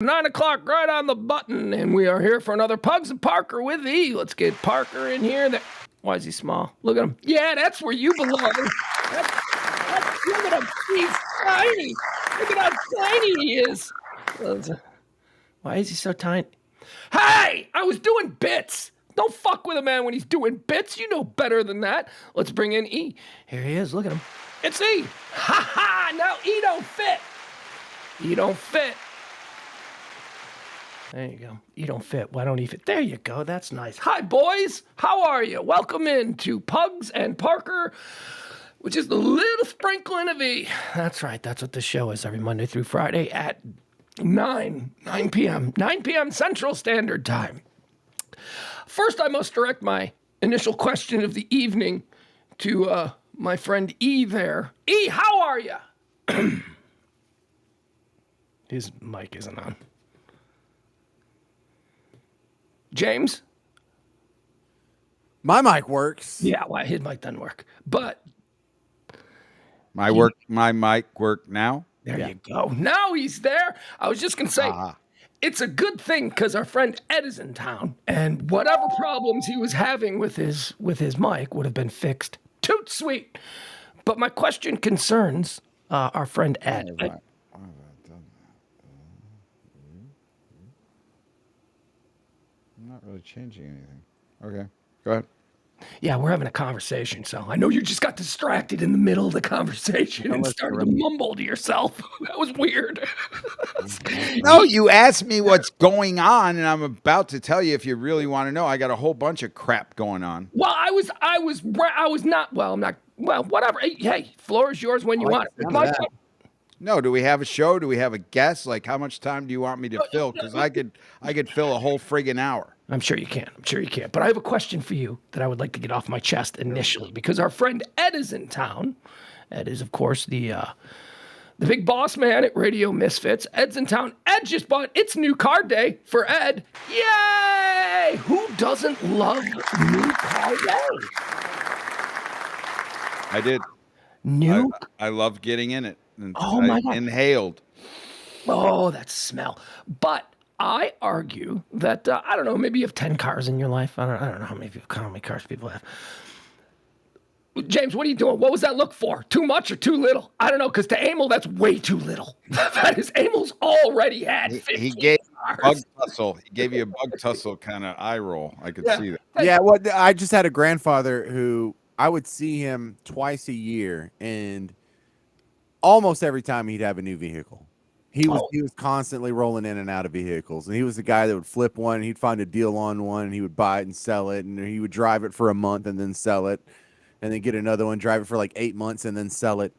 9 o'clock right on the button, and we are here for another Pugs Parker with E. Let's get Parker in here. Why is he small? Look at him. Yeah, that's where you belong. Look at him. He's tiny. Look at how tiny he is. Why is he so tiny? Hey, I was doing bits. Don't fuck with a man when he's doing bits. You know better than that. Let's bring in E. Here he is. Look at him. It's E. Ha ha. Now E don't fit. E don't fit. There you go. You don't fit. Why don't he fit? There you go. That's nice. Hi, boys. How are you? Welcome in to Pugs and Parker, which is the little sprinkling of E. That's right. That's what the show is every Monday through Friday at 9 p.m. 9 p.m. Central Standard Time. First, I must direct my initial question of the evening to my friend E there. E, how are you? His mic isn't on. James? My mic works. Yeah, well, his mic doesn't work. But my mic work now. There you go. Now he's there. I was just going to say, it's a good thing because our friend Ed is in town, and whatever problems he was having with his mic would have been fixed. Toot sweet. But my question concerns our friend Ed. I'm not really changing anything. Okay, go ahead. Yeah, we're having a conversation, so I know you just got distracted in the middle of the conversation and started to mumble to yourself. That was weird. No, you asked me what's going on, and I'm about to tell you if you really want to know. I got a whole bunch of crap going on. Well, I was not. Well, I'm not. Well, whatever. Hey, floor is yours when you want it. No, do we have a show? Do we have a guest? Like, how much time do you want me to fill? Because I could fill a whole friggin' hour. I'm sure you can. But I have a question for you that I would like to get off my chest initially, because our friend Ed is in town. Ed is, of course, the big boss man at Radio Misfits. Ed's in town. Ed just bought It's New Car Day for Ed. Yay! Who doesn't love New Car Day? I did. I loved getting in it. Oh my God. Inhaled. Oh, that smell. But I argue that, I don't know, maybe you have 10 cars in your life. I don't know how many cars people have. James, what are you doing? What was that look for? Too much or too little? I don't know, because to Emil, that's way too little. That is, Emil's already had 15 He gave cars. bug tussle. He gave you a bug tussle kind of eye roll. I could see that. Yeah, well, I just had a grandfather who I would see him twice a year, and almost every time he'd have a new vehicle. He was constantly rolling in and out of vehicles, and he was the guy that would flip one, and he'd find a deal on one, and he would buy it and sell it, and he would drive it for a month and then sell it, and then get another one, drive it for like 8 months and then sell it.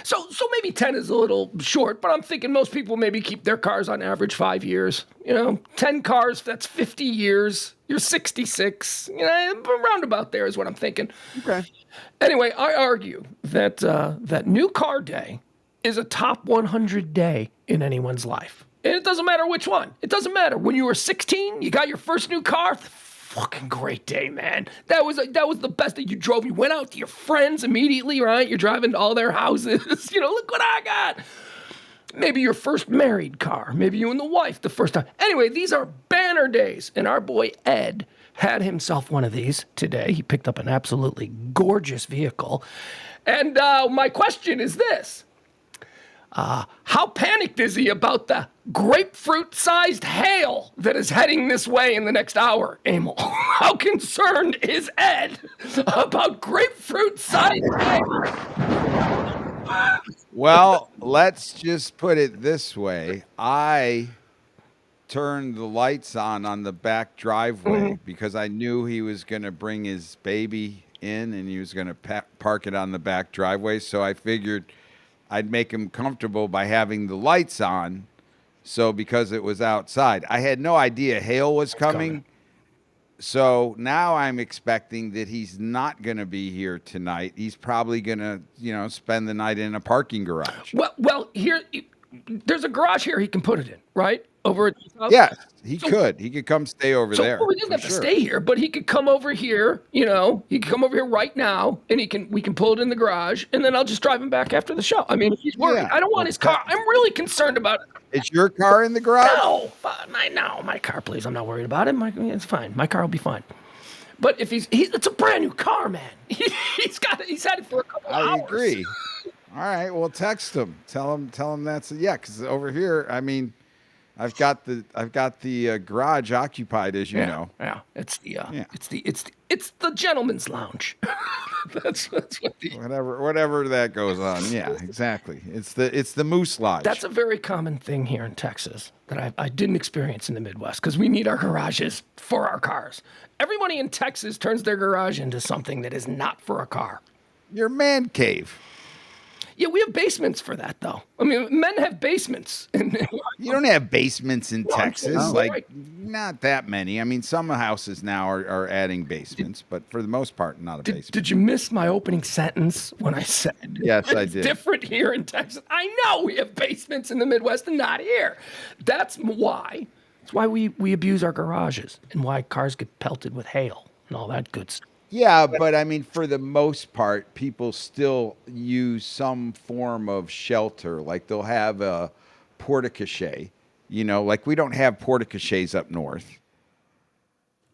So maybe 10 is a little short, but I'm thinking most people maybe keep their cars on average 5 years. 10 cars, that's 50 years. You're 66. Around about there is what I'm thinking. Okay. Anyway, I argue that that New Car Day is a top 100 day in anyone's life. And it doesn't matter which one. It doesn't matter. When you were 16, you got your first new car. Fucking great day, man. That was the best that you drove. You went out to your friends immediately, right? You're driving to all their houses. Look what I got. Maybe your first married car. Maybe you and the wife the first time. Anyway, these are banner days. And our boy Ed had himself one of these today. He picked up an absolutely gorgeous vehicle. And my question is this. How panicked is he about the grapefruit-sized hail that is heading this way in the next hour, Emil? How concerned is Ed about grapefruit-sized hail? Well, let's just put it this way. I turned the lights on the back driveway because I knew he was going to bring his baby in and he was going to park it on the back driveway. So I figured I'd make him comfortable by having the lights on. So because it was outside, I had no idea hail was coming. So now I'm expecting that he's not going to be here tonight. He's probably going to, spend the night in a parking garage. Well, here, there's a garage here he can put it in, right? over at his house? Yes, he So- could. He could come stay over So there. well, he doesn't for have to sure. stay here, but he could come over here. You know, he could come over here right now, and we can pull it in the garage, and then I'll just drive him back after the show. I mean, if he's worried, Yeah, I don't want well, his car. I'm really concerned about it. Is your car in the garage? No, my car, please. I'm not worried about it. It's fine. My car will be fine. But if it's a brand new car, man. He's had it for a couple I hours. agree. All right, well, text him. Tell him that's because over here, I mean, I've got the garage occupied, as you know. Yeah, it's the gentleman's lounge. that's what Whatever that goes on. Yeah, exactly. It's the Moose Lodge. That's a very common thing here in Texas that I didn't experience in the Midwest because we need our garages for our cars. Everybody in Texas turns their garage into something that is not for a car. Your man cave. Yeah, we have basements for that, though. I mean, men have basements. You don't have basements in Texas, no, like right. not that many. I mean, some houses now are adding basements, but for the most part, not a basement. Did you miss my opening sentence when I said Yes, I it's did. different here in Texas? I know we have basements in the Midwest and not here. That's why. That's why we abuse our garages and why cars get pelted with hail and all that good stuff. Yeah, but I mean, for the most part, people still use some form of shelter. Like they'll have a porte-cochere. You know, like we don't have porte-cocheres up north.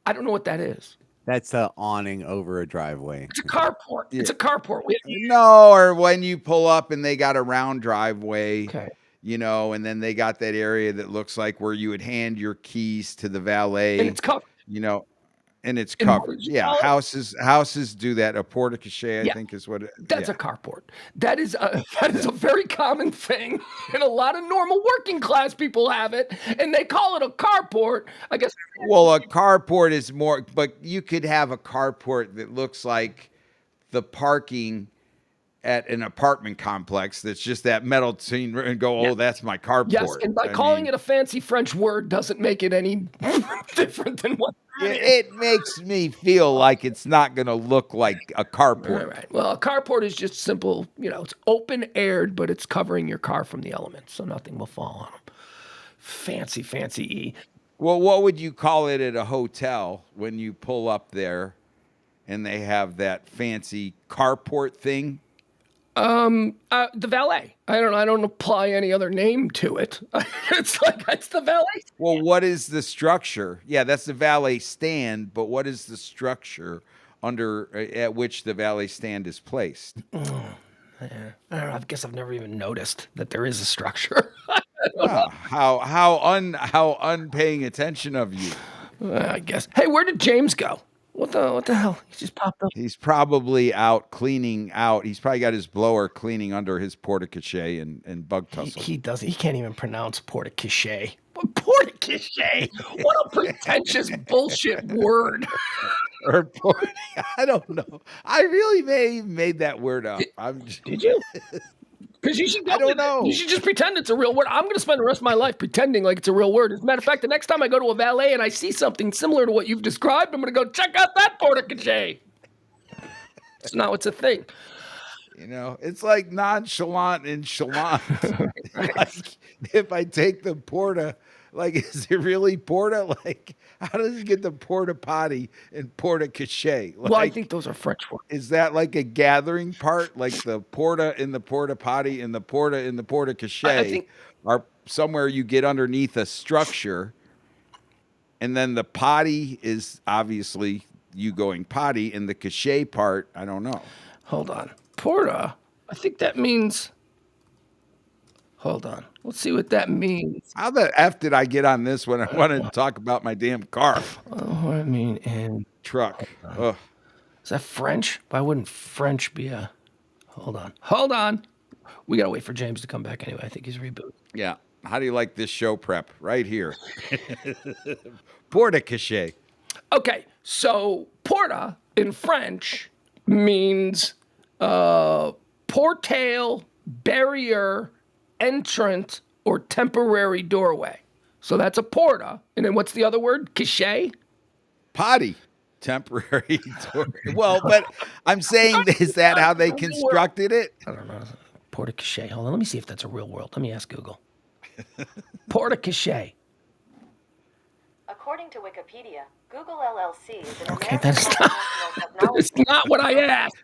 I don't know what that is. That's a awning over a driveway. It's a carport. It's a carport. No, or when you pull up and they got a round driveway. Okay. You know, and then they got that area that looks like where you would hand your keys to the valet. And it's covered. You know, and it's And covered. what did you Yeah, call it? houses do that. A porte-cochere, I Yeah. think, is what it. That's a carport. That is a very common thing, and a lot of normal working class people have it, and they call it a carport. I guess. Well, a carport is more, but you could have a carport that looks like the parking at an apartment complex that's just that metal scene and go, oh, that's my carport. Yes, and by calling it a fancy French word doesn't make it any different than what it makes me feel like it's not going to look like a carport. Right. Well, a carport is just simple, you know, it's open aired, but it's covering your car from the elements, so nothing will fall on them. Fancy E. Well, what would you call it at a hotel when you pull up there and they have that fancy carport thing? The valet. I don't apply any other name to it. It's the valet. Well, what is the structure? Yeah, that's the valet stand, but what is the structure under at which the valet stand is placed? I don't know. I guess I've never even noticed that there is a structure. How unpaying attention of you. I guess. Hey, where did James go? What the hell? He just popped up. He's probably out cleaning out. He's probably got his blower cleaning under his porte-cochere and bug tussle. He doesn't. He can't even pronounce porte-cochere. Porte-cochere? What a pretentious bullshit word. Or I don't know. I really may have made that word up. Did you? Because you should. I don't know. You should just pretend it's a real word. I'm going to spend the rest of my life pretending like it's a real word. As a matter of fact, the next time I go to a valet and I see something similar to what you've described, I'm going to go check out that porte-cochere. So now it's a thing. You know, it's like nonchalant and chalant. Like if I take the porta, like is it really porta? Like how does it get the porta potty and porte-cochere? Like, Well, I think those are French words. is that like a gathering part, like the porta in the porta potty and the porta in the porte-cochere I think are somewhere you get underneath a structure, and then the potty is obviously you going potty, and the cochere part, I don't know. Hold on. Porta. I think that means. Hold on. Let's see what that means. How the F did I get on this when I wanted to talk about my damn car What I mean in. truck? Ugh. Is that French? Why wouldn't French be a? Hold on. We gotta wait for James to come back anyway. I think he's rebooted. Yeah. How do you like this show prep right here? Porte-cochere. Okay, so porta in French means portail, barrier, entrant, or temporary doorway. So that's a porta. And then what's the other word? Cochere? Potty. Temporary door. Well, but I'm saying, is that how they constructed it? I don't know. Porta cochere. Hold on. Let me see if that's a real word. Let me ask Google. Porta cochere. to Wikipedia, Google LLC is an Okay, American that's not, multinational that technology is not what I asked.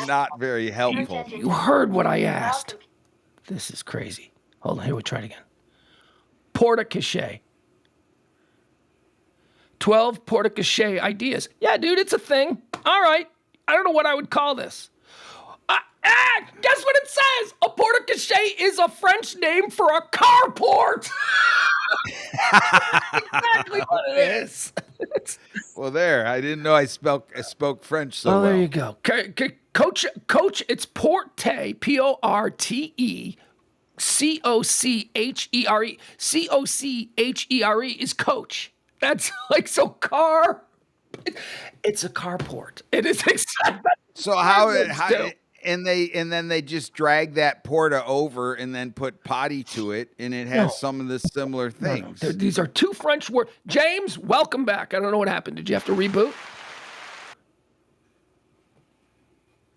Not very helpful. You heard what I asked. This is crazy. Hold on, here we try it again. Porte-cochere. 12 porte-cochere ideas. Yeah, dude, it's a thing. All right. I don't know what I would call this. Guess what it says? A porte-cochere is a French name for a carport. Exactly what it is. Well, there. I didn't know I spoke French so well. There you go. Coach, it's Porte, Porte, Cochere. Cochere is coach. That's like, so car. It's a carport. It is exactly. So and then they just drag that porta over and then put potty to it, and it has some of the similar things. No. These are two French words. James, welcome back. I don't know what happened. Did you have to reboot?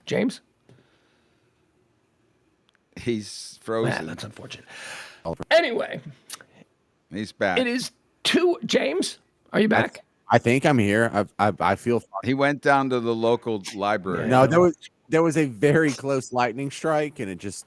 James? He's frozen. Man, that's unfortunate. Anyway, He's back. it is two. James, are you back? I think I'm here. I feel. He went down to the local library. No, there was a very close lightning strike, and it just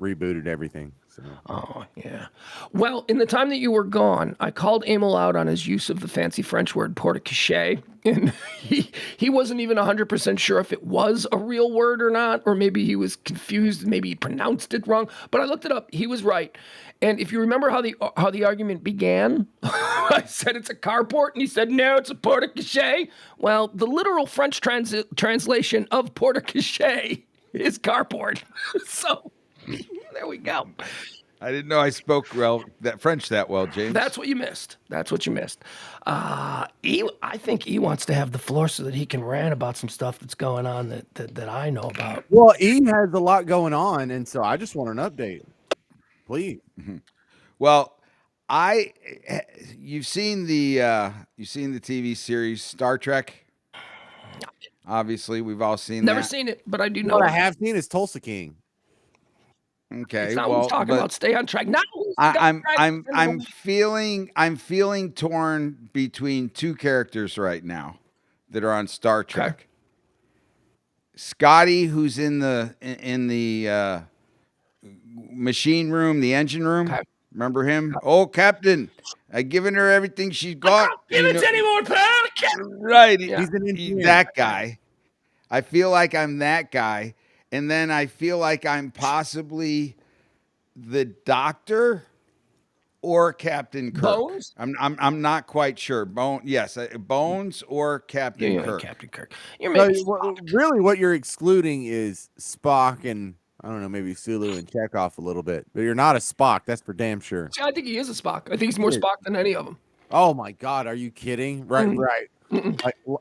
rebooted everything. So. Oh, yeah. Well, in the time that you were gone, I called Emil out on his use of the fancy French word porte-cochere, and he wasn't even 100% sure if it was a real word or not, or maybe he was confused, maybe he pronounced it wrong, but I looked it up. He was right. And if you remember how the argument began, I said it's a carport, and he said, no, it's a porte-cochere. Well, the literal French translation of porte-cochere is carport. So there we go. I didn't know I spoke that French that well, James. That's what you missed. I think E wants to have the floor so that he can rant about some stuff that's going on that I know about. Well, E has a lot going on, and so I just want an update, please. Well, you've seen the TV series Star Trek. Obviously, we've all seen Never that. seen it, but I do know. What I have seen is Tulsa King. Okay, it's not what he's talking about. Stay on track. No, I'm feeling torn between two characters right now that are on Star Trek. Okay. Scotty, who's in the machine room, the engine room. Okay. Remember him? Oh, Captain, I've given her everything she's got. Give it anymore, pal. Right. Yeah. He's an engineer. That guy. I feel like I'm that guy. And then I feel like I'm possibly the Doctor or Captain Kirk. Bones? I'm not quite sure. Bones or Captain Kirk. Captain Kirk. You're maybe Really, what you're excluding is Spock and I don't know, maybe Sulu and Chekhov a little bit. But you're not a Spock. That's for damn sure. See, I think he is a Spock. I think he's more Spock than any of them. Oh my God, are you kidding? Right.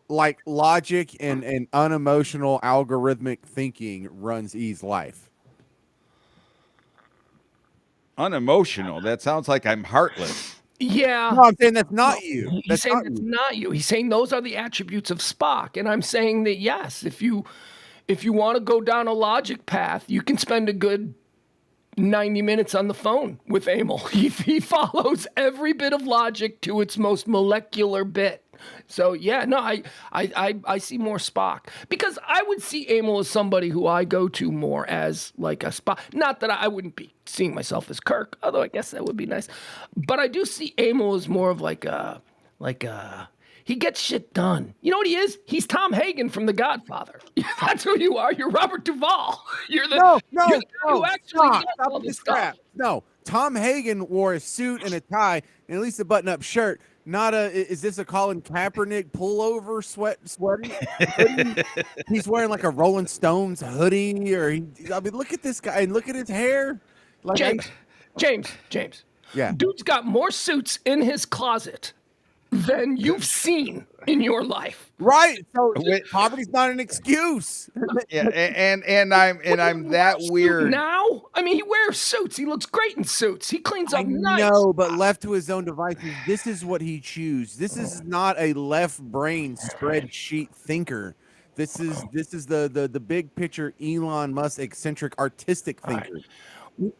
Like logic and unemotional algorithmic thinking runs E's life. Unemotional. That sounds like I'm heartless. Yeah. No, I'm saying that's not you. He's saying that's not you. He's saying those are the attributes of Spock. And I'm saying that, yes, if you want to go down a logic path, you can spend a good 90 minutes on the phone with Emil. He follows every bit of logic to its most molecular bit. So yeah, no, I see more Spock because I would see Emil as somebody who I go to more as like a Spock. Not that I wouldn't be seeing myself as Kirk, although I guess that would be nice. But I do see Emil as more of like a he gets shit done. You know what he is? He's Tom Hagen from The Godfather. That's who you are. You're Robert Duvall. You're the No, you're the guy who actually gets all stop this this stuff. crap. No, Tom Hagen wore a suit and a tie and at least a button-up shirt. Not is this a Colin Kaepernick pullover sweaty? He's wearing like a Rolling Stones hoodie, look at this guy and look at his hair. Like James. Yeah. Dude's got more suits in his closet than you've seen in your life. Right. So poverty's not an excuse. Yeah, and I'm that weird. Now? I mean, he wears suits. He looks great in suits. He cleans up nice. No, but left to his own devices, this is what he chooses. This is not a left brain spreadsheet thinker. This is the big picture Elon Musk eccentric artistic thinker.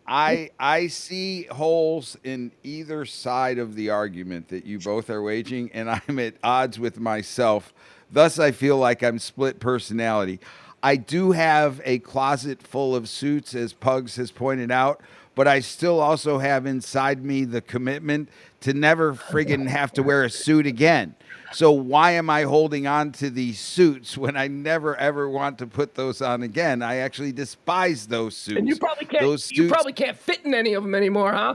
I see holes in either side of the argument that you both are waging, and I'm at odds with myself. Thus, I feel like I'm split personality. I do have a closet full of suits, as Pugs has pointed out, but I still also have inside me the commitment to never friggin' have to wear a suit again. So why am I holding on to these suits when I never ever want to put those on again? I actually despise those suits. And you probably can't. Those You suits. probably can't fit in any of them anymore, huh?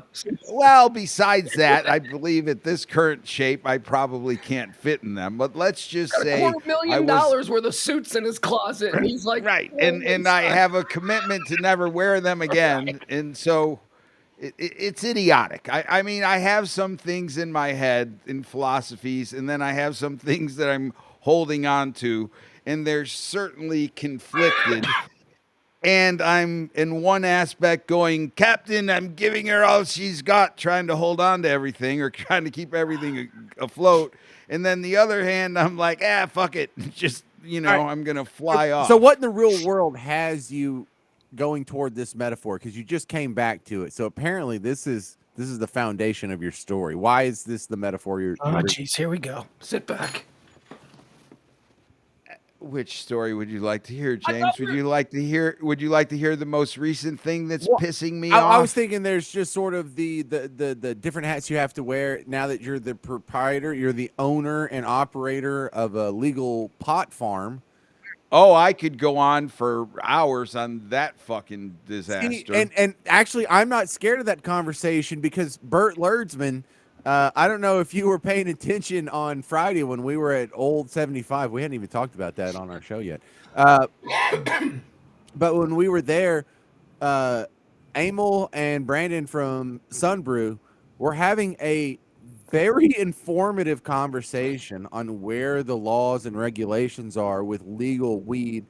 Well, besides that, I believe at this current shape, I probably can't fit in them. But let's just Got say $250,000 worth of suits in his closet, and he's like, right, "Oh, and I have a commitment to never wear them again, and so it's idiotic. I mean, I have some things in my head in philosophies, and then I have some things that I'm holding on to, and they're certainly conflicted. And I'm in one aspect going, Captain, I'm giving her all she's got, trying to hold on to everything or trying to keep everything afloat. And then the other hand, I'm like, fuck it. Just, All right. I'm going to fly off. So what in the real world has you going toward this metaphor? Because you just came back to it. So apparently this is the foundation of your story. Why is this the metaphor you're oh, jeez, here we go. Sit back." Which story would you like to hear, James? Would you like to hear the most recent thing that's pissing me off? I was thinking there's just sort of the different hats you have to wear now that you're the proprietor, you're the owner and operator of a legal pot farm. Oh, I could go on for hours on that fucking disaster. And actually, I'm not scared of that conversation because Bert Lerdsman, I don't know if you were paying attention on Friday when we were at Old 75. We hadn't even talked about that on our show yet. But when we were there, Emil and Brandon from Sunbrew were having a very informative conversation on where the laws and regulations are with legal weed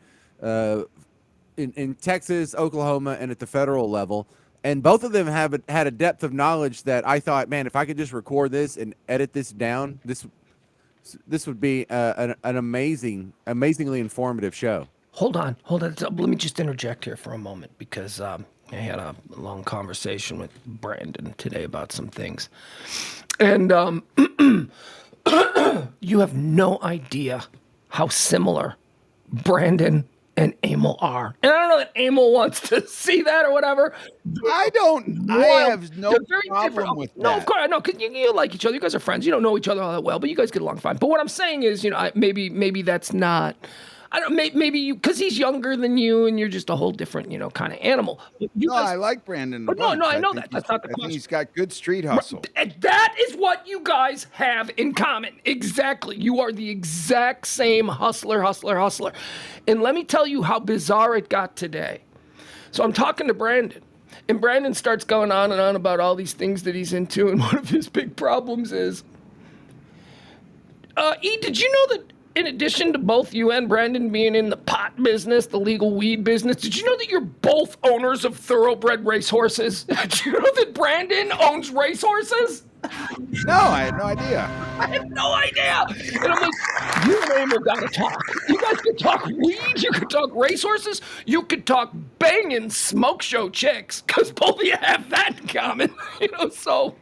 in Texas, Oklahoma, and at the federal level. And both of them have had a depth of knowledge that I thought, man, if I could just record this and edit this down, this would be an amazingly informative show. Hold on. Let me just interject here for a moment because I had a long conversation with Brandon today about some things. And you have no idea how similar Brandon and Emil are. And I don't know that Emil wants to see that or whatever. I have no problem with that. No, of course, I know, because you like each other. You guys are friends. You don't know each other all that well, but you guys get along fine. But what I'm saying is, maybe that's not... I don't. Maybe you, because he's younger than you, and you're just a whole different, kind of animal. I like Brandon. No, I know that. That's not the question. I think he's got good street hustle. And that is what you guys have in common. Exactly. You are the exact same hustler. And let me tell you how bizarre it got today. So I'm talking to Brandon, and Brandon starts going on and on about all these things that he's into, and one of his big problems is, did you know that in addition to both you and Brandon being in the pot business, the legal weed business, did you know that you're both owners of thoroughbred racehorses? Did you know that Brandon owns racehorses? No, I had no idea. I had no idea. And I'm like, you and Emil gotta talk. You guys could talk weed, you could talk racehorses, you could talk banging smoke show chicks, because both of you have that in common. So...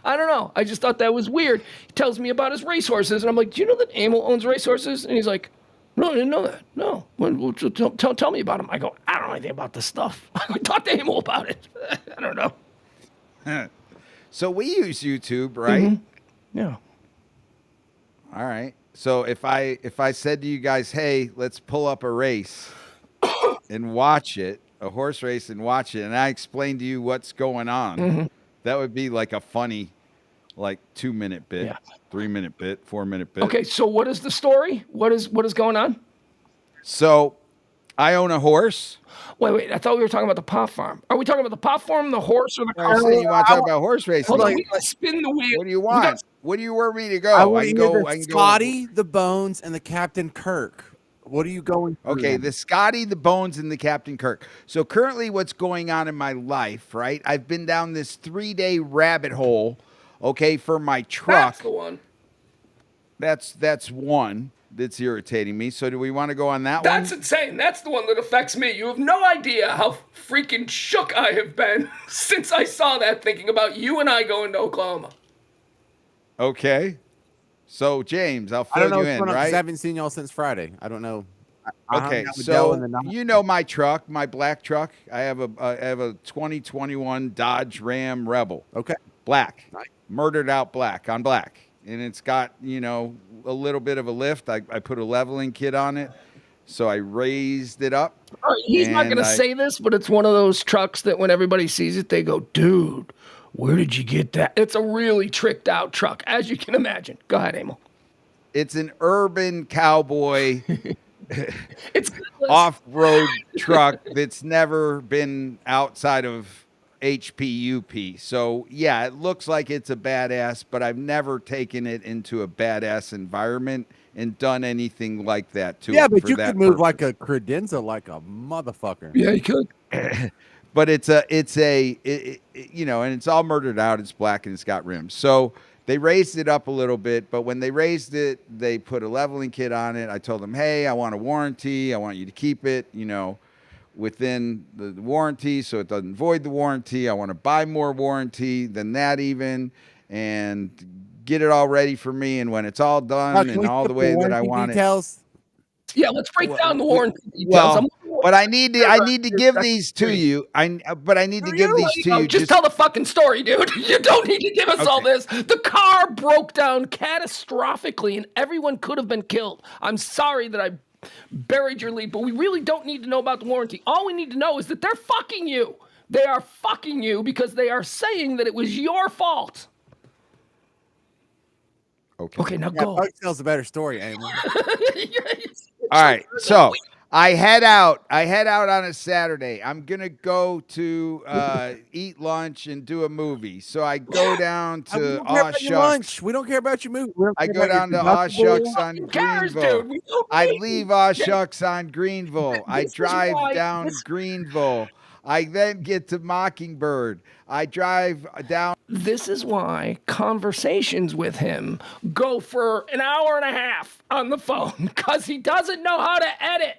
I don't know. I just thought that was weird. He tells me about his racehorses, and I'm like, do you know that Emil owns racehorses? And he's like, no, I didn't know that. No. Well, tell me about him. I go, I don't know anything about this stuff. I talk to Emil about it. I don't know. So we use YouTube, right? Mm-hmm. Yeah. All right. So if I said to you guys, hey, let's pull up a race and watch it, a horse race and watch it, and I explain to you what's going on, mm-hmm. That would be like a funny, 2-minute bit, 3-minute bit, 4-minute bit. Okay, so what is the story? What is going on? So, I own a horse. Wait. I thought we were talking about the pot farm. Are we talking about the pot farm, the horse, or the car? You want to talk about horse racing? Hold on, we gotta spin the wheel. What do you want? What do you want me to go? I can go Scotty, the Bones, and the Captain Kirk. What are you going through? Okay, the Scotty, the Bones, and the Captain Kirk. So currently what's going on in my life, right? I've been down this 3-day rabbit hole, okay, for my truck. That's the one. That's one. that's irritating me. So do we want to go on that That's one? insane. That's the one that affects me. You have no idea how freaking shook I have been since I saw that, thinking about you and I going to Oklahoma. Okay. So James, I'll I don't fill know you what's in, going on because I right? haven't seen y'all since Friday. I don't know. I hung Okay, out with Dell in so the night. you know my truck, my black truck. I have a 2021 Dodge Ram Rebel, Okay. black, Nice. murdered out black on black, and it's got a little bit of a lift. I put a leveling kit on it, so I raised it up. All right, he's not And going to say this, but it's one of those trucks that when everybody sees it, they go, dude, where did you get that? It's a really tricked out truck, as you can imagine. Go ahead, Emil. It's an urban cowboy It's off-road truck that's never been outside of HPUP. So yeah, it looks like it's a badass, but I've never taken it into a badass environment and done anything like that to Yeah, it but for you that could move purpose. like a credenza like a motherfucker. Yeah, you could. But and it's all murdered out. It's black and it's got rims. So they raised it up a little bit, but when they raised it, they put a leveling kit on it. I told them, hey, I want a warranty. I want you to keep it, within the warranty so it doesn't void the warranty. I want to buy more warranty than that even and get it all ready for me. And when it's all done Can and we all skip the way that I warranty want it. details? Yeah, let's break Well, down the warranty details. but I need to give these to you. But I need to give these to you. Just tell the fucking story, dude. You don't need to give us all Okay. this. The car broke down catastrophically and everyone could have been killed. I'm sorry that I buried your lead, but we really don't need to know about the warranty. All we need to know is that they're fucking you. They are fucking you because they are saying that it was your fault. Okay, now Yeah, go. Pugs tells a better story, Emil. All right, so I head out on a Saturday. I'm gonna go to eat lunch and do a movie. So I go down We to don't care Aw about your Shucks. lunch. We don't care about your movie. We don't I care go about your down to Aw deductible. Shucks on Who cares, Greenville. dude? We don't I need- leave Aw Shucks on Greenville. I This is drive why- down this- Greenville. I then get to Mockingbird. I drive down. This is why conversations with him go for an hour and a half on the phone because he doesn't know how to edit.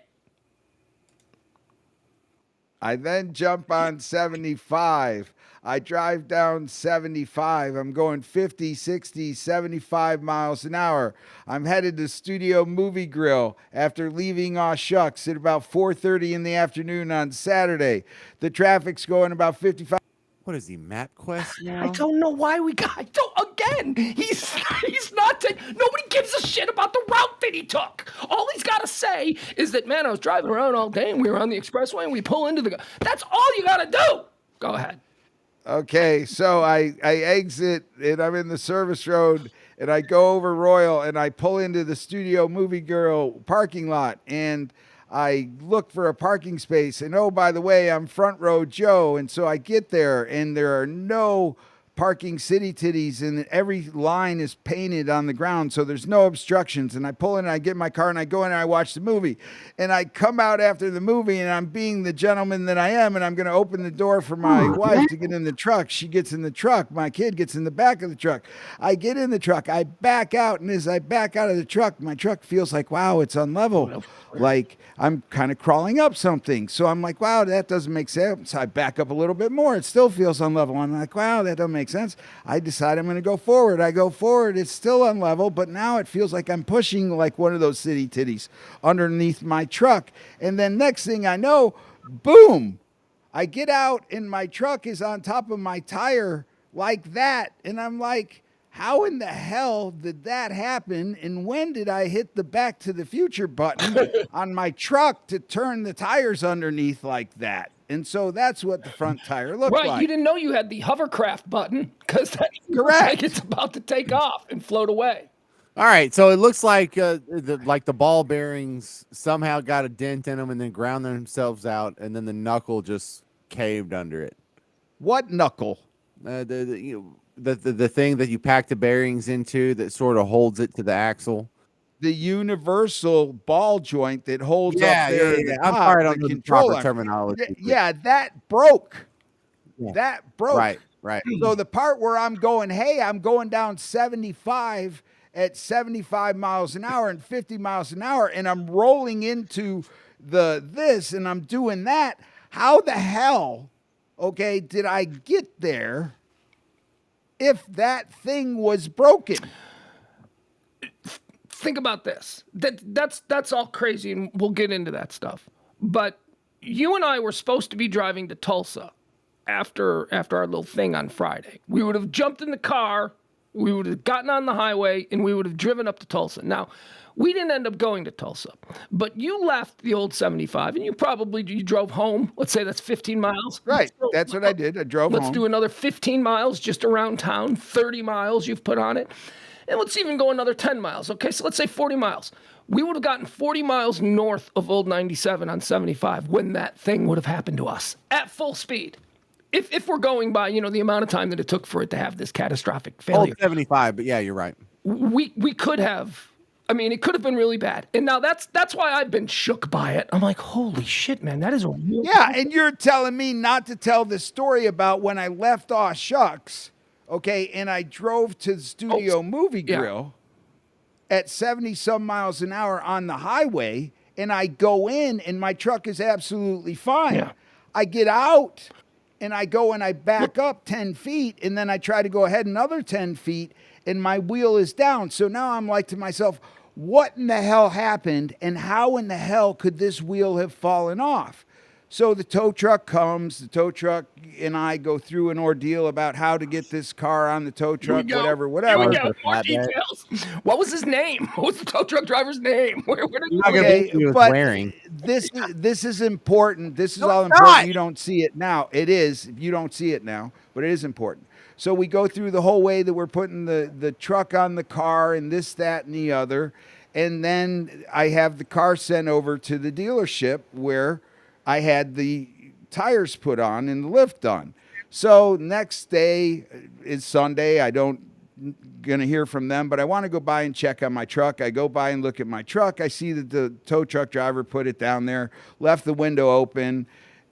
I then jump on 75. I drive down 75. I'm going 50, 60, 75 miles an hour. I'm headed to Studio Movie Grill after leaving Aw Shucks at about 4:30 in the afternoon on Saturday. The traffic's going about 55. What is he, MapQuest now? I don't know why we got. Again, he's not. Nobody gives a shit about the route that he took. All he's got to say is that, man, I was driving around all day and we were on the expressway and we pull into the. That's all you got to do. Go ahead. Okay, so I exit and I'm in the service road and I go over Royal and I pull into the Studio Movie Girl parking lot and I look for a parking space. And oh, by the way, I'm front row Joe. And so I get there and there are no parking city titties and every line is painted on the ground. So there's no obstructions. And I pull in and I get in my car and I go in and I watch the movie. And I come out after the movie and I'm being the gentleman that I am. And I'm going to open the door for my wife to get in the truck. She gets in the truck. My kid gets in the back of the truck. I get in the truck. I back out. And as I back out of the truck, my truck feels like, wow, it's unlevel. Like I'm kind of crawling up something. So I'm like, wow, that doesn't make sense. So I back up a little bit more. It still feels unlevel. I'm like, wow, that doesn't make sense. I decide I'm going to go forward. I go forward. It's still unlevel, but now it feels like I'm pushing like one of those city titties underneath my truck. And then next thing I know, boom, I get out and my truck is on top of my tire like that. And I'm like, how in the hell did that happen? And when did I hit the Back to the Future button on my truck to turn the tires underneath like that? And so that's what the front tire looked Right, like. you didn't know you had the hovercraft button because that looks Correct. like it's about to take off and float away. All right, so it looks like the ball bearings somehow got a dent in them and then ground themselves out, and then the knuckle just caved under it. What knuckle? The thing that you pack the bearings into that sort of holds it to the axle. The universal ball joint that holds up there. At the I'm top, sorry, I don't the know the proper controller. terminology. Yeah, that broke. Yeah. That broke. Right. So the part where I'm going, hey, I'm going down 75 at 75 miles an hour and 50 miles an hour, and I'm rolling into this and I'm doing that. How the hell, okay, did I get there if that thing was broken? Think about this. That's all crazy, and we'll get into that stuff. But you and I were supposed to be driving to Tulsa after our little thing on Friday. We would have jumped in the car, we would have gotten on the highway, and we would have driven up to Tulsa. Now, we didn't end up going to Tulsa, but you left the old 75, and you drove home. Let's say that's 15 miles. Right. That's what I did. I drove home. Let's do another 15 miles just around town, 30 miles you've put on it. And let's even go another 10 miles. Okay, so let's say 40 miles. We would have gotten 40 miles north of Old 97 on 75 when that thing would have happened to us at full speed. If we're going by, the amount of time that it took for it to have this catastrophic failure. Old 75, but yeah, you're right. We could have, it could have been really bad. And now that's why I've been shook by it. I'm like, holy shit, man, that is a real Yeah, and you're telling me not to tell the story about when I left Aw Shucks, okay, and I drove to the Studio Movie Grill at 70-some miles an hour on the highway, and I go in, and my truck is absolutely fine. Yeah. I get out, and I go and I back up 10 feet, and then I try to go ahead another 10 feet, and my wheel is down. So now I'm like to myself, what in the hell happened, and how in the hell could this wheel have fallen off? So the tow truck comes, the tow truck and I go through an ordeal about how to get this car on the tow truck, whatever. Here we go. More details. What was his name? What was the tow truck driver's name? Where did he was wearing? This is important. This is all important. You don't see it now. It is. You don't see it now, but it is important. So we go through the whole way that we're putting the truck on the car and this, that, and the other. And then I have the car sent over to the dealership where I had the tires put on and the lift done. So next day is Sunday. I don't gonna hear from them, but I want to go by and check on my truck. I go by and look at my truck. I see that the tow truck driver put it down there, left the window open,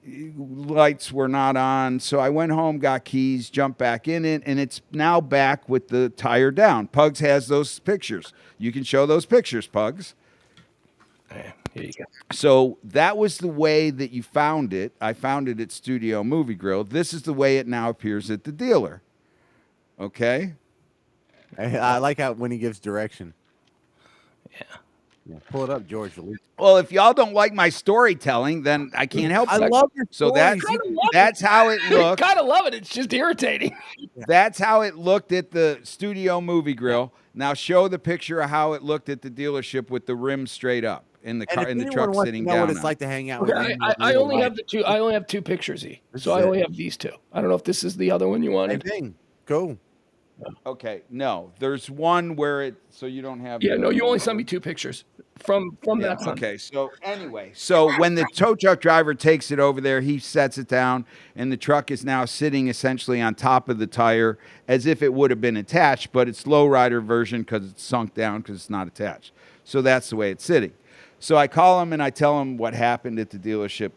lights were not on. So I went home, got keys, jumped back in it, and it's now back with the tire down. Pugs has those pictures. You can show those pictures, Pugs. Here you go. So that was the way that you found it. I found it at Studio Movie Grill. This is the way it now appears at the dealer. Okay? I like how when he gives direction. Yeah. Pull it up, George. Well, if y'all don't like my storytelling, then I can't help it. I love your So stories. that's how it looked. Kind of love it. It's just irritating. That's how it looked at the Studio Movie Grill. Now show the picture of how it looked at the dealership with the rim straight up in the car, in the truck sitting down. What it's like to hang out with him. I only have the two. I only have two pictures, so I only have these two. I don't know if this is the other one you wanted. Same thing. Go. Okay, no, there's one where it. So you don't have. Yeah, no, you only sent me two pictures from that time. Okay, so anyway, so when the tow truck driver takes it over there, he sets it down, and the truck is now sitting essentially on top of the tire as if it would have been attached, but it's lowrider version because it's sunk down because it's not attached. So that's the way it's sitting. So I call them and I tell them what happened at the dealership.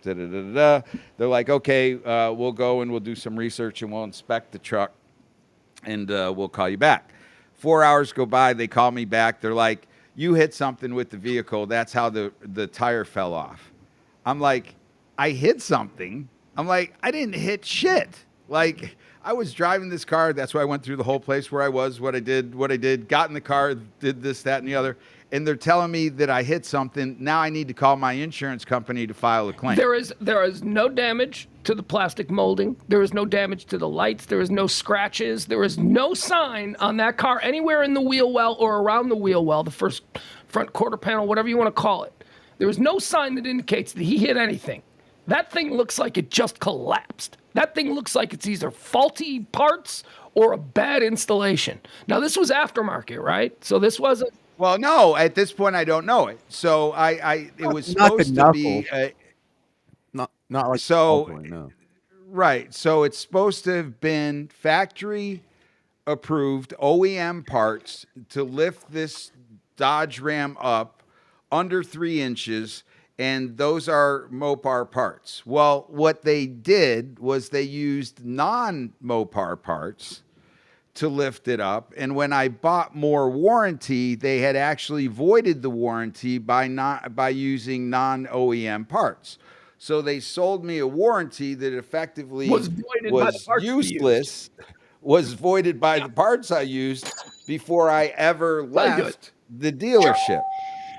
They're like, okay, we'll go and we'll do some research and we'll inspect the truck and we'll call you back. 4 hours go by. They call me back. They're like, you hit something with the vehicle. That's how the tire fell off. I'm like, I hit something. I'm like, I didn't hit shit. Like, I was driving this car. That's why I went through the whole place where I was, what I did, got in the car, did this, that, and the other. And they're telling me that I hit something. Now I need to call my insurance company to file a claim. There is no damage to the plastic molding. There is no damage to the lights. There is no scratches. There is no sign on that car anywhere in the wheel well or around the wheel well, the first front quarter panel, whatever you want to call it. There is no sign that indicates that he hit anything. That thing looks like it just collapsed. That thing looks like it's either faulty parts or a bad installation. Now, this was aftermarket, right? So this wasn't... Well, no, at this point, I don't know it. So it was supposed to be... Not like... So, no. Right. So it's supposed to have been factory approved OEM parts to lift this Dodge Ram up under 3 inches, and those are Mopar parts. Well, what they did was they used non-Mopar parts to lift it up. And when I bought more warranty, they had actually voided the warranty by using non-OEM parts. So they sold me a warranty that effectively Was voided by the was parts you used. useless, was voided by the parts I used before I ever Well, you do it. left the dealership.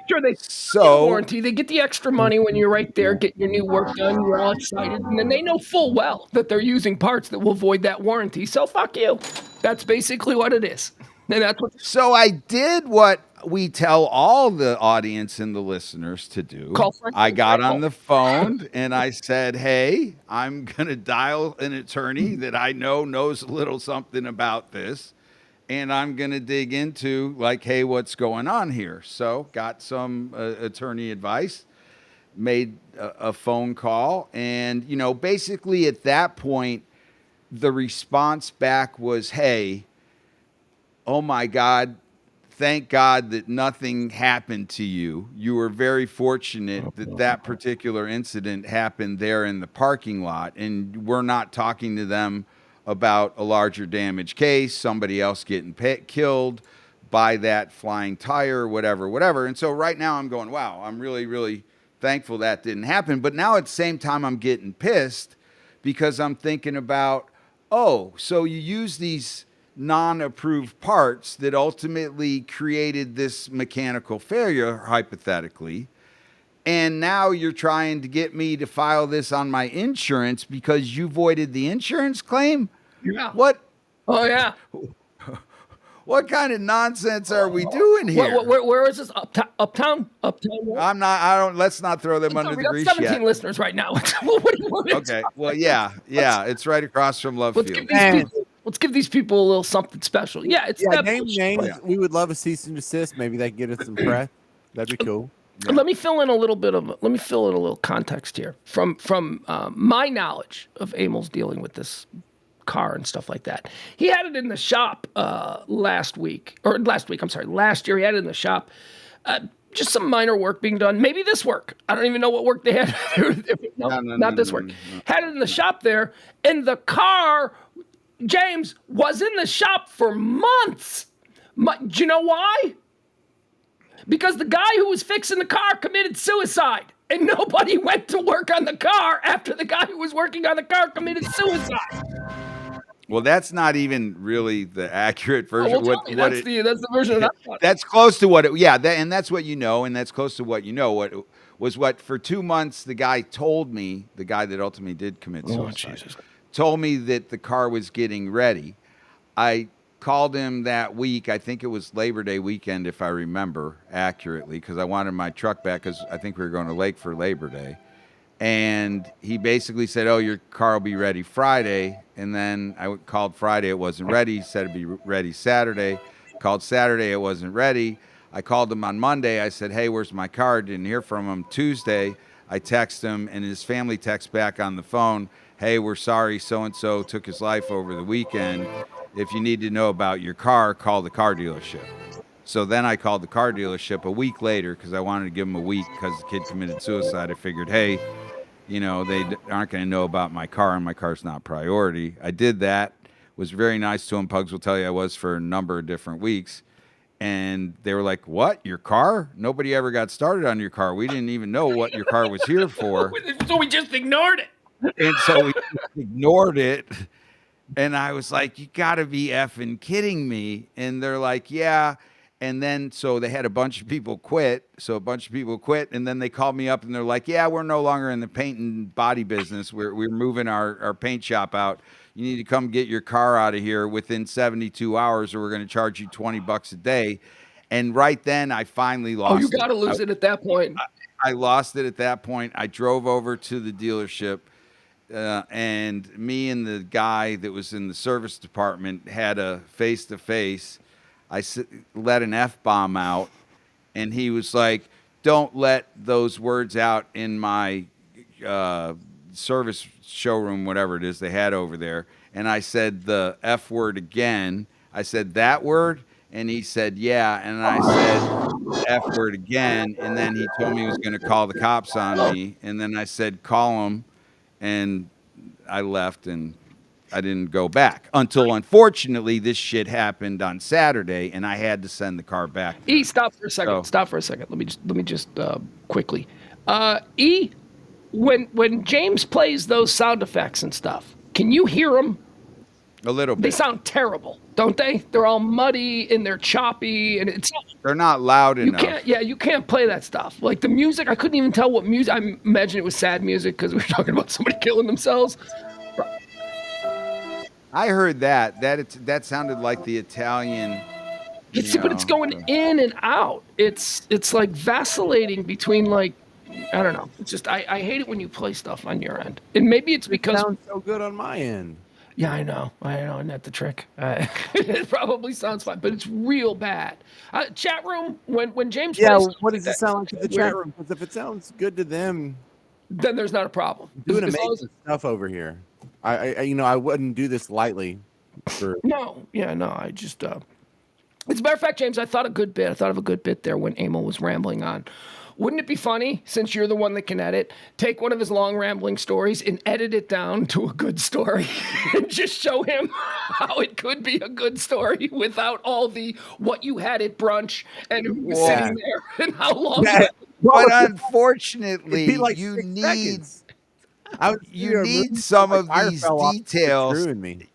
Sure, they So warranty. They get the extra money when you're right there getting your new work done. You're all excited, and then they know full well that they're using parts that will void that warranty. So fuck you. That's basically what it is, and that's what. So I did what we tell all the audience and the listeners to do. Call for I got on the phone and I said, "Hey, I'm going to dial an attorney that I know knows a little something about this, and I'm going to dig into like, hey, what's going on here?" So got some attorney advice, made a phone call, and basically at that point, the response back was, "Hey, oh my God, thank God that nothing happened to you. You were very fortunate that that particular incident happened there in the parking lot. And we're not talking to them about a larger damage case, somebody else getting killed by that flying tire, whatever. And so right now I'm going, wow, I'm really, really thankful that didn't happen. But now at the same time, I'm getting pissed because I'm thinking about, oh, so you use these non-approved parts that ultimately created this mechanical failure, hypothetically. And now you're trying to get me to file this on my insurance because you voided the insurance claim? Yeah. What? Oh yeah. What kind of nonsense are we doing here? Where is this? Uptown? I'm not. I don't. Let's not throw them under We the got grease 17 yet. listeners right now. What do you want? Okay. Well, yeah. It's right across from Love Let's Field. let's give these people a little something special. Yeah, it's name names. Yeah. We would love a cease and desist. Maybe they can get us some press. That'd be cool. Yeah. Let me fill in a little context here from my knowledge of Emil's dealing with this car and stuff like that. He had it in the shop last year. He had it in the shop. Just some minor work being done. Maybe this work. I don't even know what work they had. Not this work. Had it in the shop there, and the car, James, was in the shop for months. Do you know why? Because the guy who was fixing the car committed suicide, and nobody went to work on the car after the guy who was working on the car committed suicide. Well, that's not even really the accurate version. That's the version of that. That's close to what it. Yeah, and that's what you know, and that's close to what you know. What for 2 months the guy told me, the guy that ultimately did commit suicide, told me that the car was getting ready. I called him that week. I think it was Labor Day weekend, if I remember accurately, because I wanted my truck back because I think we were going to Lake for Labor Day. And he basically said, "Oh, your car will be ready Friday." And then I called Friday, it wasn't ready. He said it'd be ready Saturday. Called Saturday, it wasn't ready. I called him on Monday. I said, "Hey, where's my car?" Didn't hear from him. Tuesday, I text him, and his family texts back on the phone, "Hey, we're sorry, so-and-so took his life over the weekend. If you need to know about your car, call the car dealership." So then I called the car dealership a week later because I wanted to give him a week because the kid committed suicide. I figured, hey, they aren't going to know about my car, and my car's not priority. I did that, was very nice to him. Pugs will tell you I was for a number of different weeks. And they were like, "What? Your car? Nobody ever got started on your car. We didn't even know what your car was here for." So we just ignored it. And so we ignored it. And I was like, "You got to be effing kidding me." And they're like, "Yeah." And then, so they had a bunch of people quit. And then they called me up and they're like, "Yeah, we're no longer in the paint and body business. We're moving our paint shop out. You need to come get your car out of here within 72 hours or we're going to charge you $20 a day." And right then I finally lost it. You got to lose it at that point. I lost it at that point. I drove over to the dealership. And me and the guy that was in the service department had a face-to-face. I let an F-bomb out, and he was like, "Don't let those words out in my service showroom, whatever it is they had over there." And I said the F word again. I said, "That word?" And he said, "Yeah." And I said F word again. And then he told me he was going to call the cops on me. And then I said, "Call him." And I left, and go back until unfortunately this shit happened on Saturday, and I had to send the car back. Stop for a second. So- Stop for a second. Let me just quickly. When James plays those sound effects and stuff, can you hear them? A little They bit. sound terrible, don't they? They're all muddy and they're choppy, and it's They're not loud you enough. can't. Yeah, you can't play that stuff. Like the music, I couldn't even tell what music. I imagine it was sad music because we were talking about somebody killing themselves. I heard that sounded like the Italian. But it's going in and out. It's like vacillating between like I don't know. It's just I hate it when you play stuff on your end, and maybe it's It because sounds so good on my end. yeah, I know, and that's the trick. It probably sounds fine, but it's real bad. Chat room when James Yeah, plays stuff what does it that, sound like to the weird, chat room? Because if it sounds good to them, then there's not a problem. doing As long amazing stuff over here. I wouldn't do this lightly. I just as a matter of fact, James, I thought of a good bit there when Emil was rambling on. Wouldn't it be funny, since you're the one that can edit, take one of his long rambling stories and edit it down to a good story and just show him how it could be a good story without all the what you had at brunch and who was sitting there and how long But It'd unfortunately, be like you 6 need seconds. I was you need some of these details. Screwing me.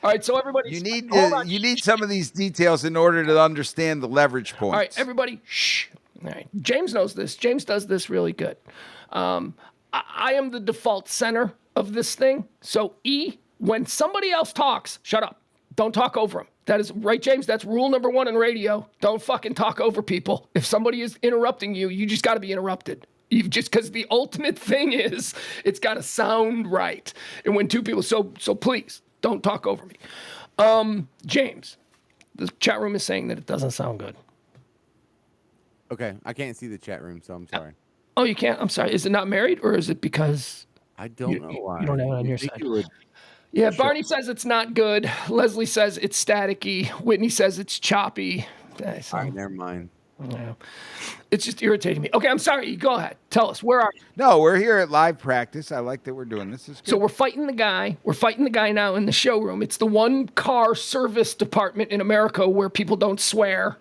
All right, so everybody, You need hold on. you need some of these details in order to understand the leverage points. All right, everybody, shh. All right, James knows this. James does this really good. I am the default center of this thing. So when somebody else talks, shut up. Don't talk over them. That is right, James. That's rule number 1 in radio. Don't fucking talk over people. If somebody is interrupting you, you just got to be interrupted. Just because the ultimate thing is, it's got to sound right. And when two people, so please don't talk over me. James, the chat room is saying that it doesn't sound good. Okay, I can't see the chat room, so I'm sorry. Oh, you can't? I'm sorry. Is it not married, or is it because I don't know why. you don't have it on your think side? you would- Yeah, Sure. Barney says it's not good. Leslie says it's staticky. Whitney says it's choppy. So, All right, never mind. yeah. It's just irritating me. Okay, I'm sorry. Go ahead. Tell us, where are you? No, we're here at live practice. I like that we're doing this. Is good. So we're fighting the guy. We're fighting the guy now in the showroom. It's the one car service department in America where people don't swear.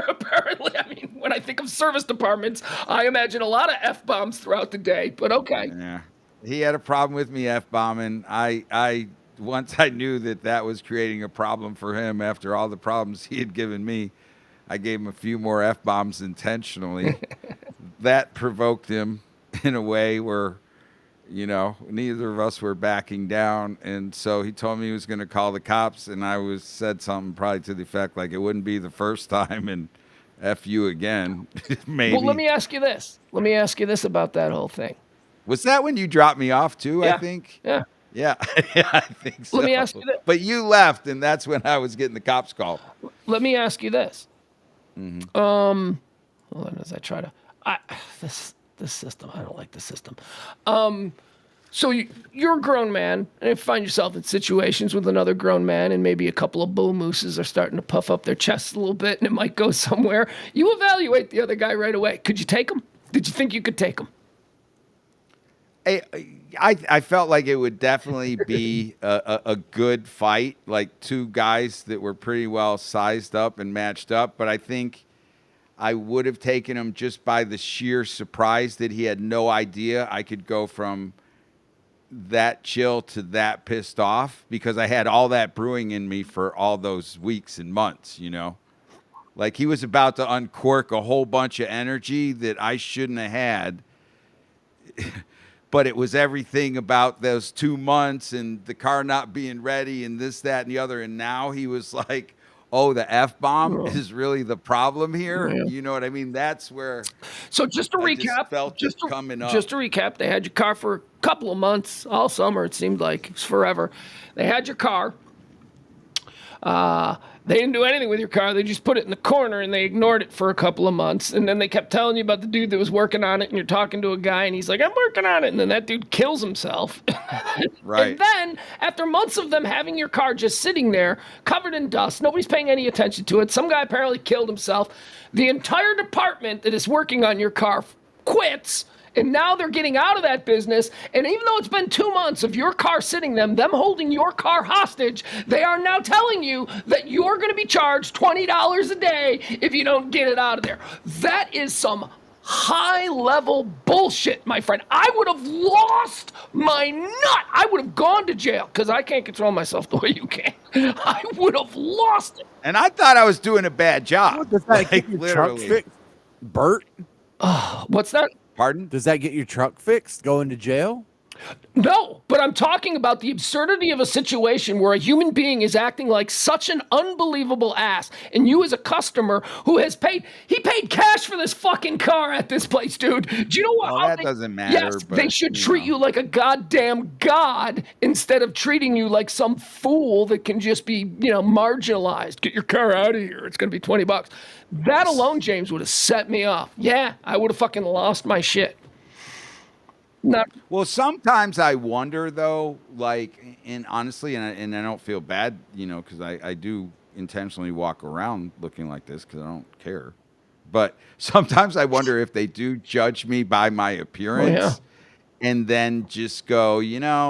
Apparently, I mean, when I think of service departments, I imagine a lot of F-bombs throughout the day, but okay. Yeah, he had a problem with me f-bombing. I once I knew that was creating a problem for him after all the problems he had given me. I gave him a few more f-bombs intentionally. That provoked him in a way where, neither of us were backing down, and so he told me he was going to call the cops, and I said something probably to the effect like it wouldn't be the first time, and F you again, maybe. Well, let me ask you this. Let me ask you this about that whole thing. Was that when you dropped me off too? Yeah. I think. Yeah. Yeah, I think so. Let me ask you this. But you left, and that's when I was getting the cops called. Let me ask you this. Mm-hmm. Hold on as I try to. This system. I don't like the system. So you're a grown man, and you find yourself in situations with another grown man, and maybe a couple of bull mooses are starting to puff up their chests a little bit, and it might go somewhere. You evaluate the other guy right away. Could you take him? Did you think you could take him? I felt like it would definitely be a good fight, like two guys that were pretty well sized up and matched up. But I think I would have taken him just by the sheer surprise that he had no idea I could go from that chill to that pissed off, because I had all that brewing in me for all those weeks and months, Like he was about to uncork a whole bunch of energy that I shouldn't have had. But it was everything about those 2 months and the car not being ready and this, that, and the other. And now he was like, oh, the F-bomb is really the problem here. Yeah. You know what I mean? That's where. So just to recap, coming up. Just to recap, they had your car for a couple of months, all summer. It seemed like it was forever. They had your car. They didn't do anything with your car. They just put it in the corner and they ignored it for a couple of months. And then they kept telling you about the dude that was working on it. And you're talking to a guy and he's like, I'm working on it. And then that dude kills himself. Right. And then after months of them having your car just sitting there covered in dust, nobody's paying any attention to it. Some guy apparently killed himself. The entire department that is working on your car quits. And now they're getting out of that business. And even though it's been 2 months of your car sitting them holding your car hostage, they are now telling you that you're going to be charged $20 a day if you don't get it out of there. That is some high-level bullshit, my friend. I would have lost my nut. I would have gone to jail because I can't control myself the way you can. I would have lost it. And I thought I was doing a bad job. Does that get your truck fixed, Bert? What's that? Pardon? Does that get your truck fixed? Going to jail? No, but I'm talking about the absurdity of a situation where a human being is acting like such an unbelievable ass, and you as a customer who has paid, he paid cash for this fucking car at this place, dude. Do you know what? Well, that doesn't matter. Yes, but, they should treat you like a goddamn god instead of treating you like some fool that can just be, marginalized. Get your car out of here. It's going to be $20. That alone, James, would have set me off. Yeah, I would have fucking lost my shit. Well, sometimes I wonder though, and honestly, and I don't feel bad, because I do intentionally walk around looking like this because I don't care. But sometimes I wonder if they do judge me by my appearance, and then just go,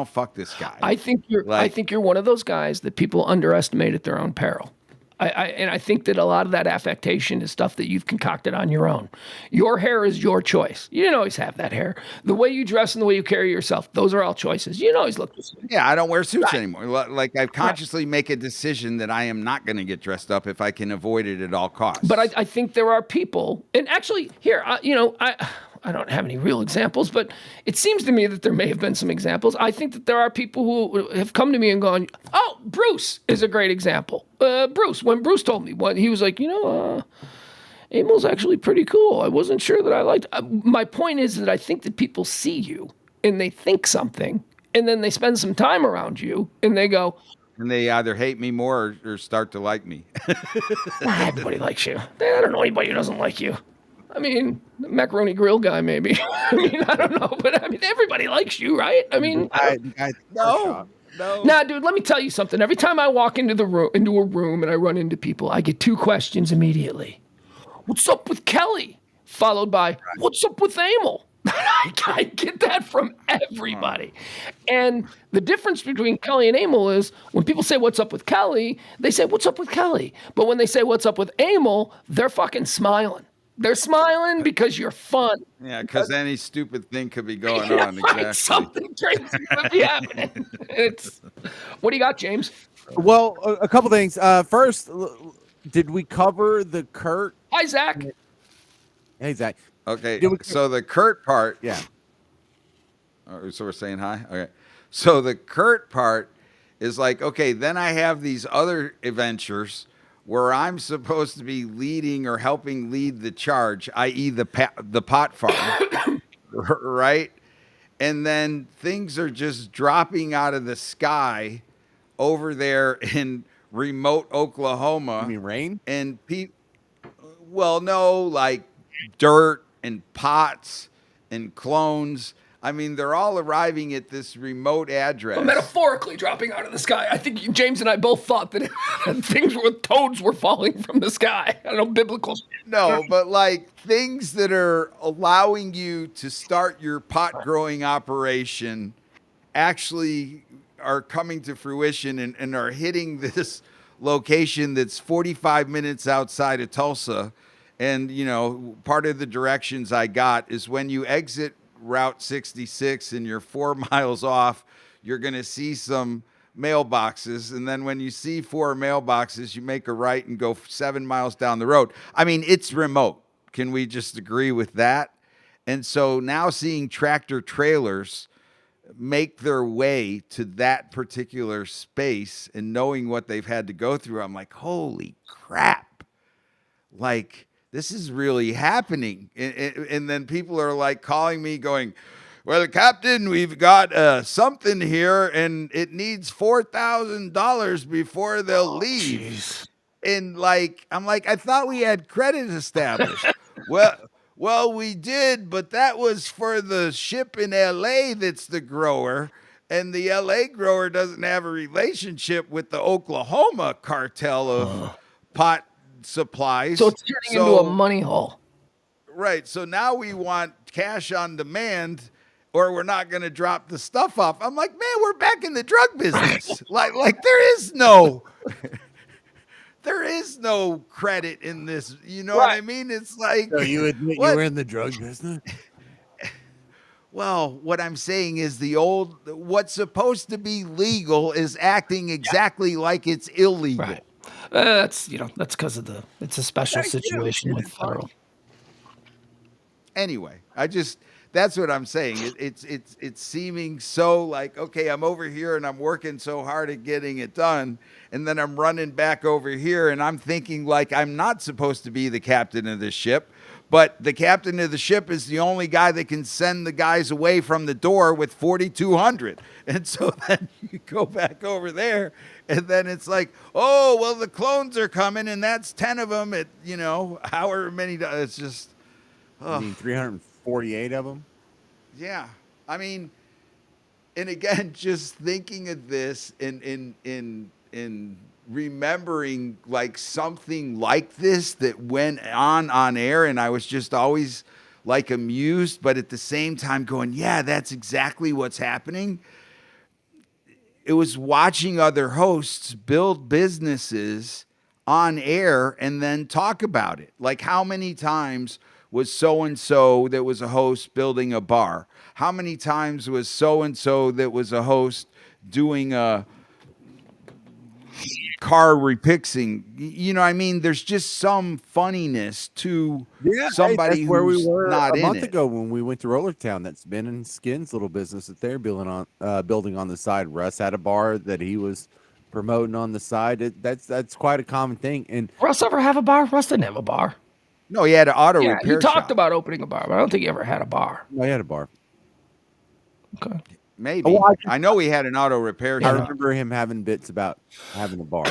fuck this guy. I think you're one of those guys that people underestimate at their own peril. And I think that a lot of that affectation is stuff that you've concocted on your own. Your hair is your choice. You didn't always have that hair. The way you dress and the way you carry yourself, those are all choices. You didn't always look the same. Yeah, I don't wear suits anymore. Like I consciously make a decision that I am not going to get dressed up if I can avoid it at all costs. But I think there are people, and actually here, I don't have any real examples, but it seems to me that there may have been some examples. I think that there are people who have come to me and gone, oh, Bruce is a great example. Bruce, when Bruce told me, he was like, Emil's actually pretty cool. I wasn't sure that I liked. My point is that I think that people see you and they think something, and then they spend some time around you and they go, and they either hate me more or start to like me. Everybody likes you. I don't know anybody who doesn't like you. I mean, the macaroni grill guy, maybe. I don't know, but everybody likes you, right? No. Nah, dude, let me tell you something. Every time I walk into a room and I run into people, I get 2 questions immediately. What's up with Kelly? Followed by, what's up with Emil? I get that from everybody. And the difference between Kelly and Emil is when people say, what's up with Kelly, they say, what's up with Kelly? But when they say, what's up with Emil, they're fucking smiling. They're smiling because you're fun. Yeah, because any stupid thing could be going on. Right, exactly. something crazy could be happening. What do you got, James? Well, a couple things. First, did we cover the Kurt? Hi, Zach. Hey, Zach. Okay, so the Kurt part. Yeah. So we're saying hi? Okay. So the Kurt part is like, okay, then I have these other adventures where I'm supposed to be leading or helping lead the charge, i.e. the pot farm, right? And then things are just dropping out of the sky over there in remote Oklahoma. You mean rain? And well, no, like dirt and pots and clones. I mean, they're all arriving at this remote address. Well, metaphorically dropping out of the sky. I think James and I both thought that things with toads were falling from the sky. I don't know, biblical. No, but like things that are allowing you to start your pot growing operation actually are coming to fruition and are hitting this location that's 45 minutes outside of Tulsa. And, part of the directions I got is when you exit Route 66 and you're 4 miles off, you're going to see some mailboxes. And then when you see 4 mailboxes, you make a right and go 7 miles down the road. I mean, it's remote. Can we just agree with that? And so now seeing tractor trailers make their way to that particular space and knowing what they've had to go through, I'm like, holy crap. Like, this is really happening. And then people are like calling me going, well, Captain, we've got something here and it needs $4,000 before they'll leave. Geez. And I'm like, I thought we had credit established. Well, we did, but that was for the ship in LA that's the grower. And the LA grower doesn't have a relationship with the Oklahoma cartel of pot supplies. So it's turning into a money hole. Right. So now we want cash on demand, or we're not going to drop the stuff off. I'm like, man, we're back in the drug business. like there is no credit in this. You know what I Right. mean? It's like, So you admit you what? were in the drug business? Well, what I'm saying is what's supposed to be legal is acting exactly like it's illegal. Right. That's because of it's a special Hey, yeah, situation with it's fine. federal. Anyway, that's what I'm saying. It's seeming so like, okay, I'm over here and I'm working so hard at getting it done, and then I'm running back over here and I'm thinking like I'm not supposed to be the captain of this ship, but the captain of the ship is the only guy that can send the guys away from the door with 4,200. And so then you go back over there, and then it's like, oh, well, the clones are coming, and that's 10 of them at, however many. It's just, I mean, 348 of them. yeah. I mean, and again, just thinking of this in remembering like something like this that went on air, and I was just always like amused, but at the same time going, yeah, that's exactly what's happening. It was watching other hosts build businesses on air and then talk about it. Like, how many times was so-and-so that was a host building a bar? How many times was so-and-so that was a host doing a car repixing? You know what I mean? There's just some funniness to somebody that's where we who's were not a in month it. ago when we went to Roller Town. That's Ben and Skin's little business that they're building on the side. Russ had a bar that he was promoting on the side. That's quite a common thing. And Russ ever have a bar? Russ didn't have a bar. No, he had an auto Yeah, repair he talked shop. about opening a bar, but I don't think he ever had a bar. I had a bar. Okay. Maybe. Well, I know he had an auto repair I shop. remember him having bits about having a bar.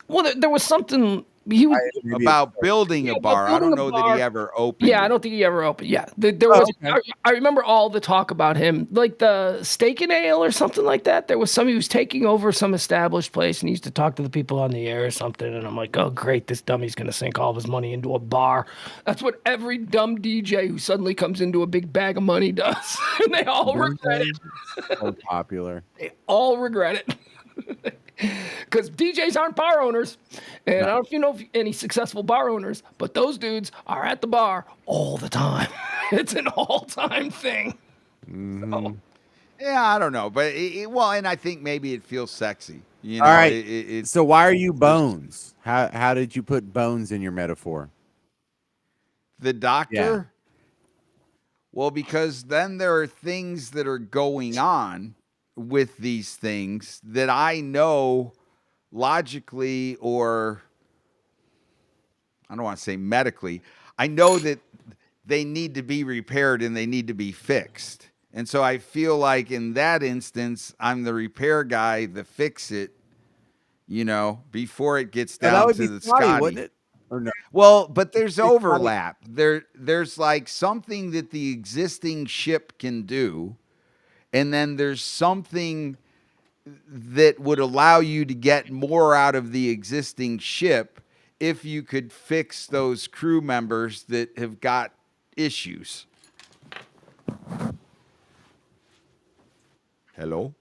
Well, there was something he would. Maybe About building Yeah, a about bar. I building don't a know that bar. he ever opened. Yeah, I it. don't think he ever opened. Yeah, there was. okay. I remember all the talk about him, like the Steak and Ale or something like that. There was he was taking over some established place, and he used to talk to the people on the air or something. And I'm like, oh great, this dummy's gonna sink all of his money into a bar. That's what every dumb DJ who suddenly comes into a big bag of money does, and they all regret it. So popular. They all regret it. Because DJs aren't bar owners. And I don't know if you know any successful bar owners, but those dudes are at the bar all the time. It's an all-time thing. So, Yeah, I don't know, but well, and I think maybe it feels sexy. You know, All right. it's So why are you Bones? How did you put Bones in your metaphor? the doctor. Yeah. Well, because then there are things that are going on with these things that I know logically, or I don't want to say medically, I know that they need to be repaired and they need to be fixed. And so I feel like in that instance, I'm the repair guy, the fix it, before it gets That down would to be the Scotty, Scotty. wouldn't it? Or no? Well, but there's It's funny. overlap. There's like something that the existing ship can do, and then there's something that would allow you to get more out of the existing ship if you could fix those crew members that have got issues. Hello?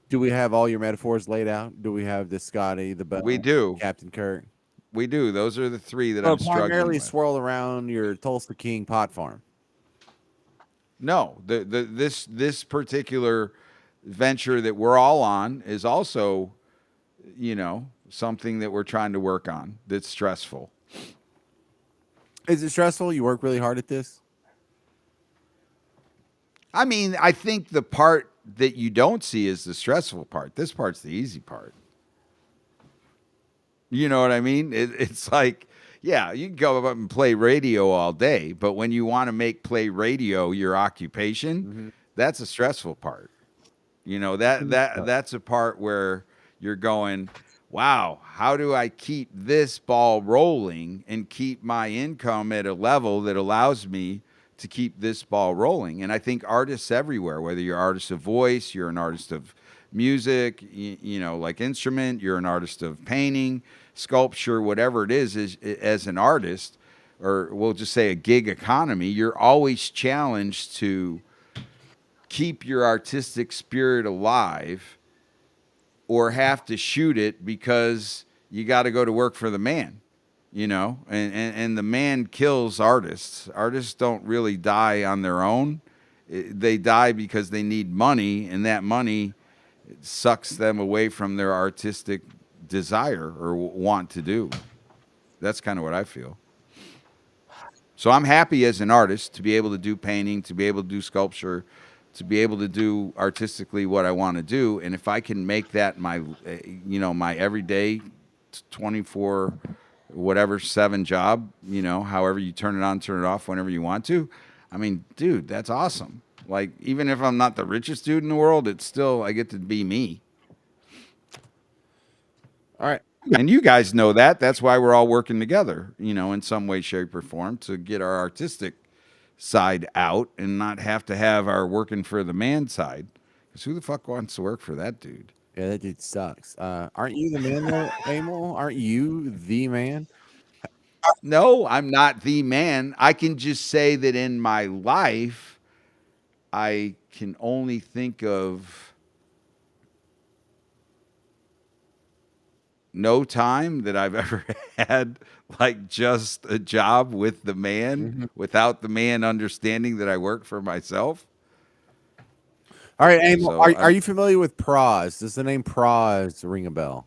Do we have all your metaphors laid out? Do we have the Scotty, the Bones, We do. Captain Kirk? We do. Those are the three that So I'm struggling primarily with. swirl around your Tulsa King pot farm. No, this particular venture that we're all on is also, something that we're trying to work on that's stressful. Is it stressful? You work really hard at this? I mean, I think the part that you don't see is the stressful part. This part's the easy part. You know what I mean? It's like, yeah, you can go up and play radio all day, but when you want to play radio your occupation, that's a stressful part. That's a part where you're going, wow, how do I keep this ball rolling and keep my income at a level that allows me to keep this ball rolling? And I think artists everywhere, whether you're an artist of voice, you're an artist of music, like instrument, you're an artist of painting, sculpture, whatever it is as an artist, or we'll just say a gig economy, you're always challenged to keep your artistic spirit alive or have to shoot it because you got to go to work for the man, and the man kills artists. Artists don't really die on their own. They die because they need money, and that money sucks them away from their artistic desire or want to do. That's kind of what I feel. So I'm happy as an artist to be able to do painting, to be able to do sculpture, to be able to do artistically what I want to do. And if I can make that my everyday 24 whatever 7 job, however you turn it on, turn it off whenever you want to. I mean, dude, that's awesome. Like, even if I'm not the richest dude in the world, it's still, I get to be me. All right. And you guys know that. That's why we're all working together, in some way, shape, or form to get our artistic side out and not have to have our working for the man side. Because who the fuck wants to work for that dude? Yeah, that dude sucks. Aren't you the man, though, Emil? Aren't you the man? No, I'm not the man. I can just say that in my life, I can only think of no time that I've ever had like just a job with the man without the man understanding that I work for myself. All right, Emil, So are you familiar with Praz? Does the name Praz ring a bell?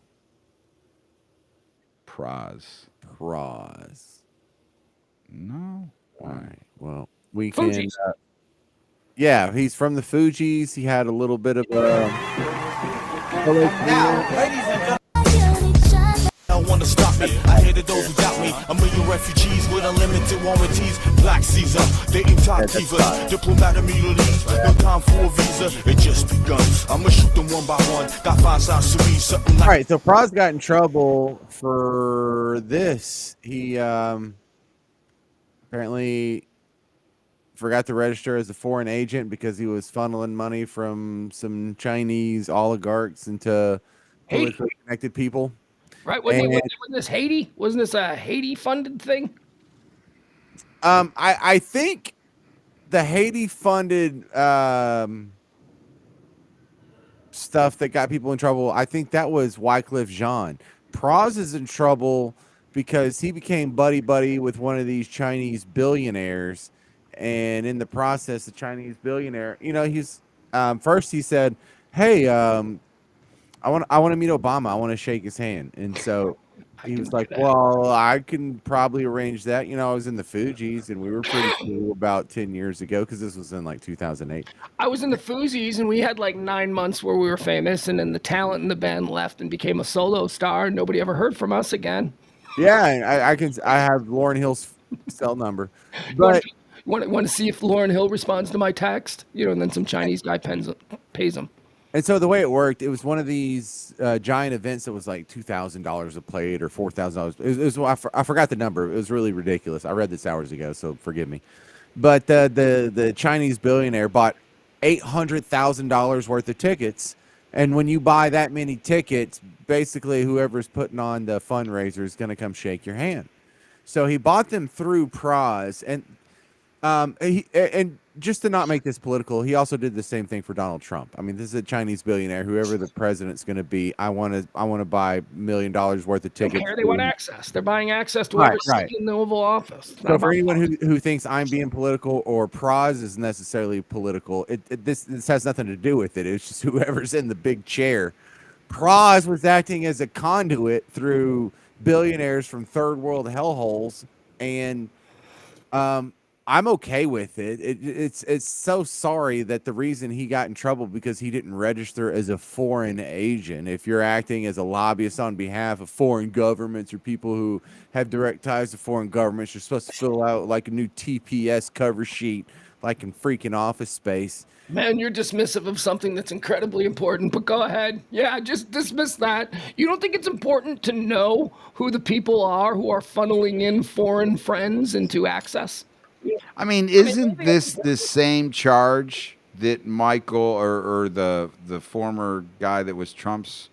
Praz. Praz. No. All right. Well, we can. Fugees. Yeah, he's from the Fugees. He had a little bit of a. Don't want to stop me. I hated those who doubt me. A million refugees with unlimited warranties. Black Caesar, dating top divas, diplomatic immunities. No time for a visa. It just begun. I'ma shoot them one by one. Got 5 sides to read something like. All right, so Praz got in trouble for this. He apparently forgot to register as a foreign agent because he was funneling money from some Chinese oligarchs into politically connected people. Right? Wasn't this Haiti? Wasn't this a Haiti-funded thing? I think the Haiti funded stuff that got people in trouble. I think that was Wycliffe Jean. Praz is in trouble because he became buddy with one of these Chinese billionaires, and in the process, the Chinese billionaire, he's first he said, "Hey, I want to meet Obama. I want to shake his hand," and so he was like, "Well, I can probably arrange that." I was in the Fugees, and we were pretty cool about 10 years ago because this was in like 2008. I was in the Fugees, and we had like 9 months where we were famous, and then the talent in the band left and became a solo star, and nobody ever heard from us again. Yeah, and I have Lauryn Hill's cell number, but Want to see if Lauryn Hill responds to my text? And then some Chinese guy pays him. and so the way it worked, it was one of these giant events that was like $2,000 a plate or $4,000. It was I forgot the number. It was really ridiculous. I read this hours ago, so forgive me. But the Chinese billionaire bought $800,000 worth of tickets, and when you buy that many tickets, basically whoever's putting on the fundraiser is going to come shake your hand. So he bought them through Praz, and and just to not make this political, he also did the same thing for Donald Trump. I mean, this is a Chinese billionaire. Whoever the president's going to be, I want to buy $1 million worth of tickets. They want access. They're buying access to whoever's sitting in the Oval Office. So for anyone who thinks I'm being political or Praz is necessarily political, this has nothing to do with it. It's just whoever's in the big chair. Praz was acting as a conduit through billionaires from third world hellholes, and I'm okay with it. It's so sorry that the reason he got in trouble because he didn't register as a foreign agent. If you're acting as a lobbyist on behalf of foreign governments or people who have direct ties to foreign governments, you're supposed to fill out like a new TPS cover sheet, like in freaking Office Space. Man, you're dismissive of something that's incredibly important, but go ahead. Yeah, just dismiss that. You don't think it's important to know who the people are who are funneling in foreign friends into access? I mean, isn't this the same charge that Michael or the former guy that was Trump's,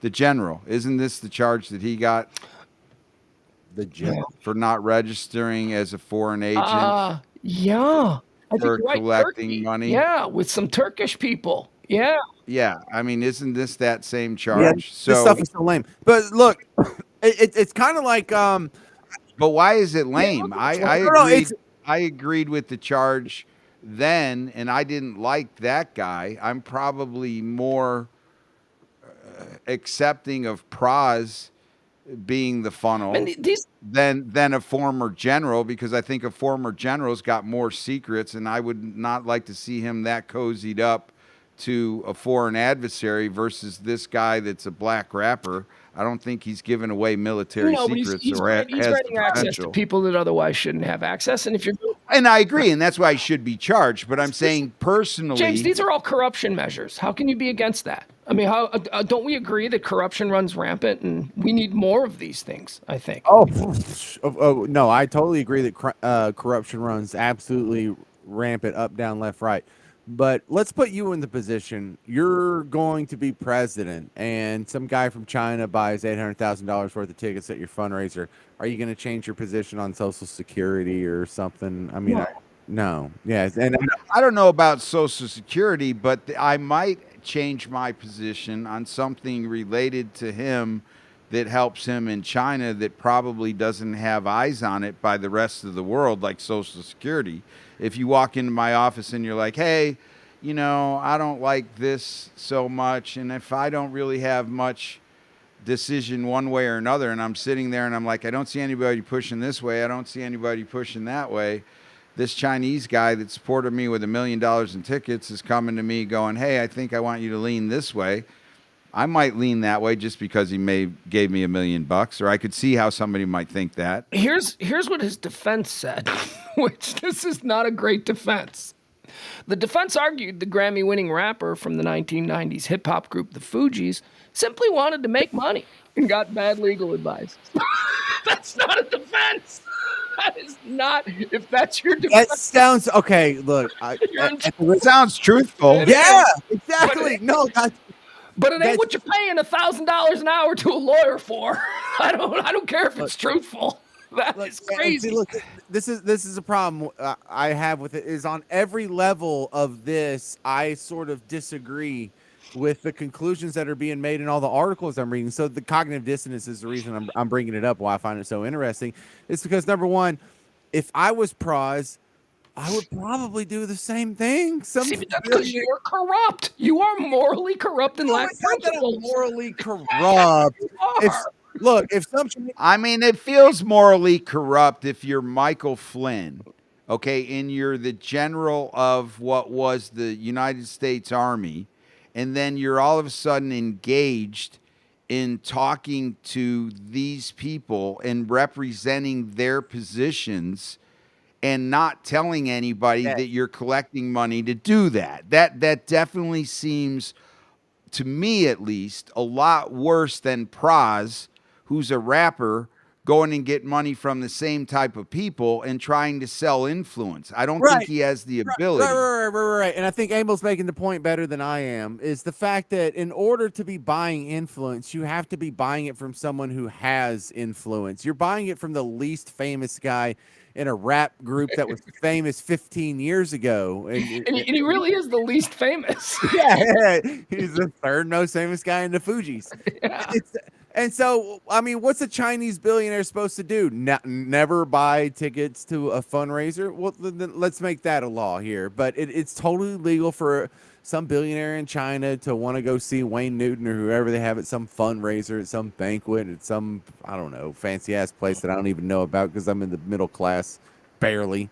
the general, isn't this the charge that he got? Legit. for not registering as a foreign agent Yeah. I think for you're right. collecting Turkey. money. Yeah, with some Turkish people. Yeah. Yeah, I mean, isn't this that same Yeah, charge? this So, stuff is so lame. But look, it's kind of like but why is it lame? I no, agreed. I agreed with the charge then, and I didn't like that guy. I'm probably more accepting of Praz being the funnel And these than a former general, because I think a former general's got more secrets, and I would not like to see him that cozied up to a foreign adversary versus this guy that's a black rapper. I don't think he's giving away military no, but secrets he's or has granting the access to potential. people that otherwise shouldn't have access. And if you're And I agree, and that's why he should be charged. But I'm saying personally, James, these are all corruption measures. How can you be against that? I mean, how don't we agree that corruption runs rampant, and we need more of these things? I think. oh no, I totally agree that corruption runs absolutely rampant, up, down, left, right. But let's put you in the position you're going to be president, and some guy from China buys $800,000 worth of tickets at your fundraiser. Are you going to change your position on Social Security or something? I mean, no. Yes, and I don't know about Social Security, but I might change my position on something related to him that helps him in China that probably doesn't have eyes on it by the rest of the world, like Social Security. If you walk into my office and you're like, hey, you know, I don't like this so much, and if I don't really have much decision one way or another, and I'm sitting there and I'm like, I don't see anybody pushing this way, I don't see anybody pushing that way, this Chinese guy that supported me with $1 million in tickets is coming to me going, hey, I think I want you to lean this way. I might lean that way just because he gave me $1 million, or I could see how somebody might think that. Here's what his defense said, which this is not a great defense. The defense argued the Grammy-winning rapper from the 1990s hip-hop group The Fugees simply wanted to make money and got bad legal advice. That's not a defense. That is not. If that's your defense, that sounds okay. Look, it sounds truthful. Yeah, exactly. No, but it ain't what you're paying $1,000 an hour to a lawyer for. I don't care if it's truthful. That's crazy. See, look, this is a problem I have with it. Is on every level of this, I sort of disagree with the conclusions that are being made in all the articles I'm reading. So the cognitive dissonance is the reason I'm bringing it up. Why I find it so interesting. It's because number one, if I was Praz, I would probably do the same thing. See, but that's because you're corrupt. You are morally corrupt and lack principles. Morally corrupt. I mean, it feels morally corrupt if you're Michael Flynn, okay, and you're the general of what was the United States Army, and then you're all of a sudden engaged in talking to these people and representing their positions and not telling anybody that you're collecting money to do that. That definitely seems, to me at least, a lot worse than Praz, who's a rapper, going and get money from the same type of people and trying to sell influence. I don't think he has the ability. Right. And I think Abel's making the point better than I am, is the fact that in order to be buying influence, you have to be buying it from someone who has influence. You're buying it from the least famous guy in a rap group that was famous 15 years ago. And he really is the least famous. Yeah, he's the third most famous guy in the Fugees. Yeah. And so, I mean, what's a Chinese billionaire supposed to do? Never buy tickets to a fundraiser? Well, then let's make that a law here. But it's totally legal for some billionaire in China to want to go see Wayne Newton or whoever they have at some fundraiser, at some banquet, at some, I don't know, fancy ass place that I don't even know about because I'm in the middle class, barely.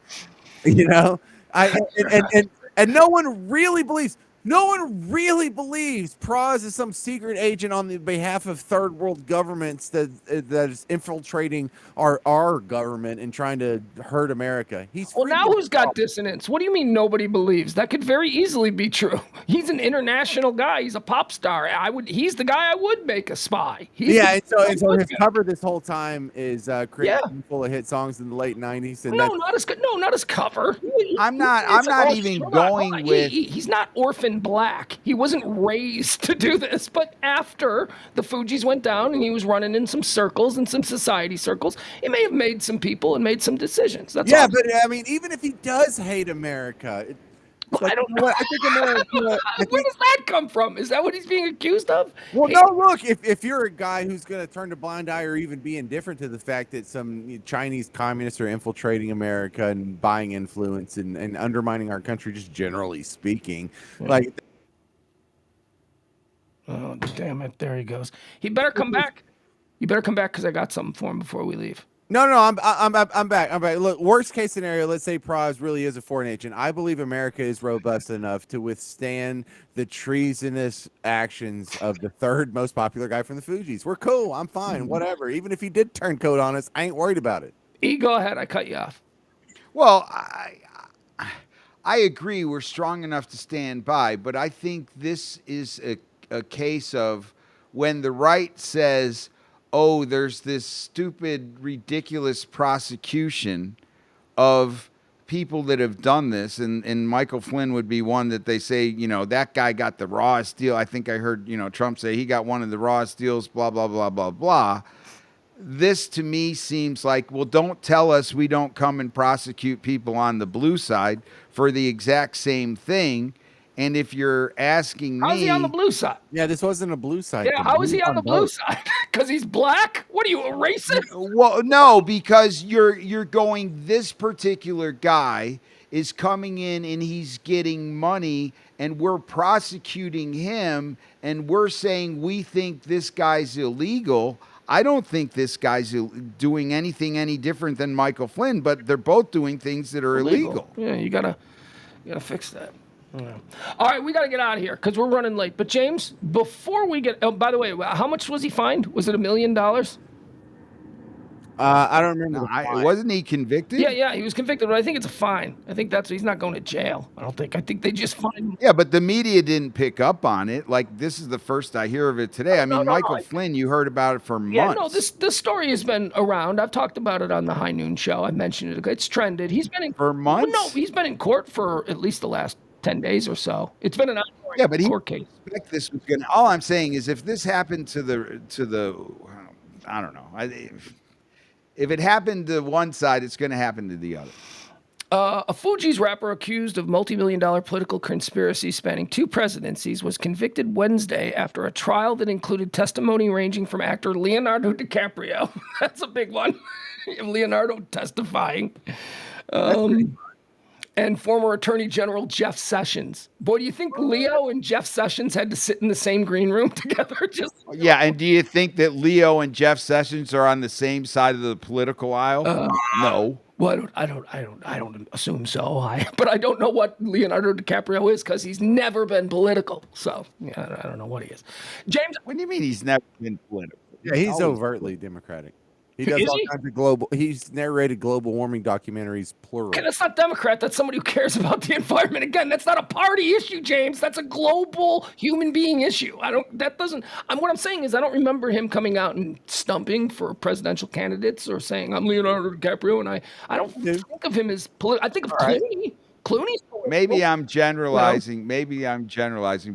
You know, and no one really believes. No one really believes Praz is some secret agent on the behalf of third world governments that is infiltrating our government and trying to hurt America. Well, now who's got dissonance? What do you mean nobody believes? That could very easily be true. He's an international guy. He's a pop star. He's the guy I would make a spy. And so his cover this whole time is creating full of hit songs in the late 90s. And not his cover. I'm not even going with. He's not orphan and black. He wasn't raised to do this, but after the Fugees went down and he was running in some circles and some society circles, he may have made some people and made some decisions. That's all. but I mean, even if he does hate America, it's like, I don't you know what? I think America. Where does that come from? Is that what he's being accused of? Well, Hey, no, look, if you're a guy who's going to turn a blind eye or even be indifferent to the fact that some Chinese communists are infiltrating America and buying influence and undermining our country, just generally speaking, like. Oh, damn it. There he goes. He better come back. You better come back because I got something for him before we leave. No, I'm back. I'm back. Look, worst case scenario, let's say Praz really is a foreign agent. I believe America is robust enough to withstand the treasonous actions of the third most popular guy from the Fugees. We're cool. I'm fine. Whatever. Even if he did turn coat on us, I ain't worried about it. E, go ahead. I cut you off. Well, I agree we're strong enough to stand by, but I think this is a case of when the right says, oh, there's this stupid, ridiculous prosecution of people that have done this, and Michael Flynn would be one that they say, you know, that guy got the rawest deal. I think I heard, you know, Trump say he got one of the rawest deals, blah, blah, blah, blah, blah. This to me seems like, well, don't tell us we don't come and prosecute people on the blue side for the exact same thing. And if you're asking me, How's he on the blue side? Yeah, this wasn't a blue side. Yeah, how is he on the blue side? Because he's black? What are you, a racist? well, no, because you're going, this particular guy is coming in and he's getting money and we're prosecuting him and we're saying we think this guy's illegal. I don't think this guy's doing anything any different than Michael Flynn, but they're both doing things that are illegal. Yeah, you gotta fix that. Yeah. All right, we got to get out of here because we're running late. But James, before we get, oh, by the way, how much was he fined? Was it $1 million? I don't remember. No, wasn't he convicted? Yeah, he was convicted, but I think it's a fine. I think he's not going to jail. I think they just fined him. Yeah, but the media didn't pick up on it. Like, this is the first I hear of it today. I mean, Michael Flynn, you heard about it for months. Yeah, no, this story has been around. I've talked about it on the High Noon Show. I mentioned it. It's trended. He's been in for months. No, he's been in court for at least the last 10 days or so. It's been an ongoing court case. Expect this was going. All I'm saying is, if this happened to the, I don't know. If it happened to one side, it's going to happen to the other. A Fugees rapper accused of multi-million-dollar political conspiracy spanning 2 presidencies was convicted Wednesday after a trial that included testimony ranging from actor Leonardo DiCaprio. That's a big one. Leonardo testifying. And former Attorney General Jeff Sessions. Boy, do you think Leo and Jeff Sessions had to sit in the same green room together? Yeah, and do you think that Leo and Jeff Sessions are on the same side of the political aisle? No. Well, I don't assume so. But I don't know what Leonardo DiCaprio is because he's never been political. So yeah, I don't know what he is. James, what do you mean he's never been political? Yeah, he's overtly Democratic. He does all kinds of global. He's narrated global warming documentaries, plural. Okay, that's not Democrat. That's somebody who cares about the environment. Again, that's not a party issue, James. That's a global human being issue. What I'm saying is I don't remember him coming out and stumping for presidential candidates or saying I'm Leonardo DiCaprio, and I don't think of him as political. I think of Clooney. Clooney's political. Maybe I'm generalizing.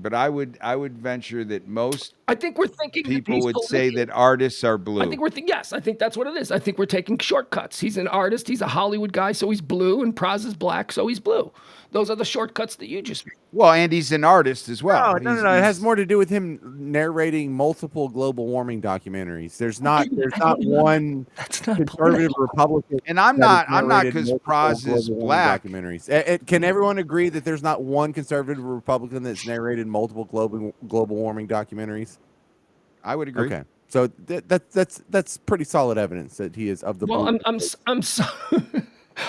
But I would venture that most I think we're thinking people would say that artists are blue. I think yes, I think that's what it is. I think we're taking shortcuts. He's an artist, he's a Hollywood guy, so he's blue, and Praz is black, so he's blue. Those are the shortcuts that you just. Well, and he's an artist as well. No. It has more to do with him narrating multiple global warming documentaries. There's not one conservative Republican. And I'm not because Praz is black. Documentaries. Can everyone agree that there's not one conservative Republican that's narrated multiple global warming documentaries? I would agree. Okay. So that's pretty solid evidence that he is of the. Well,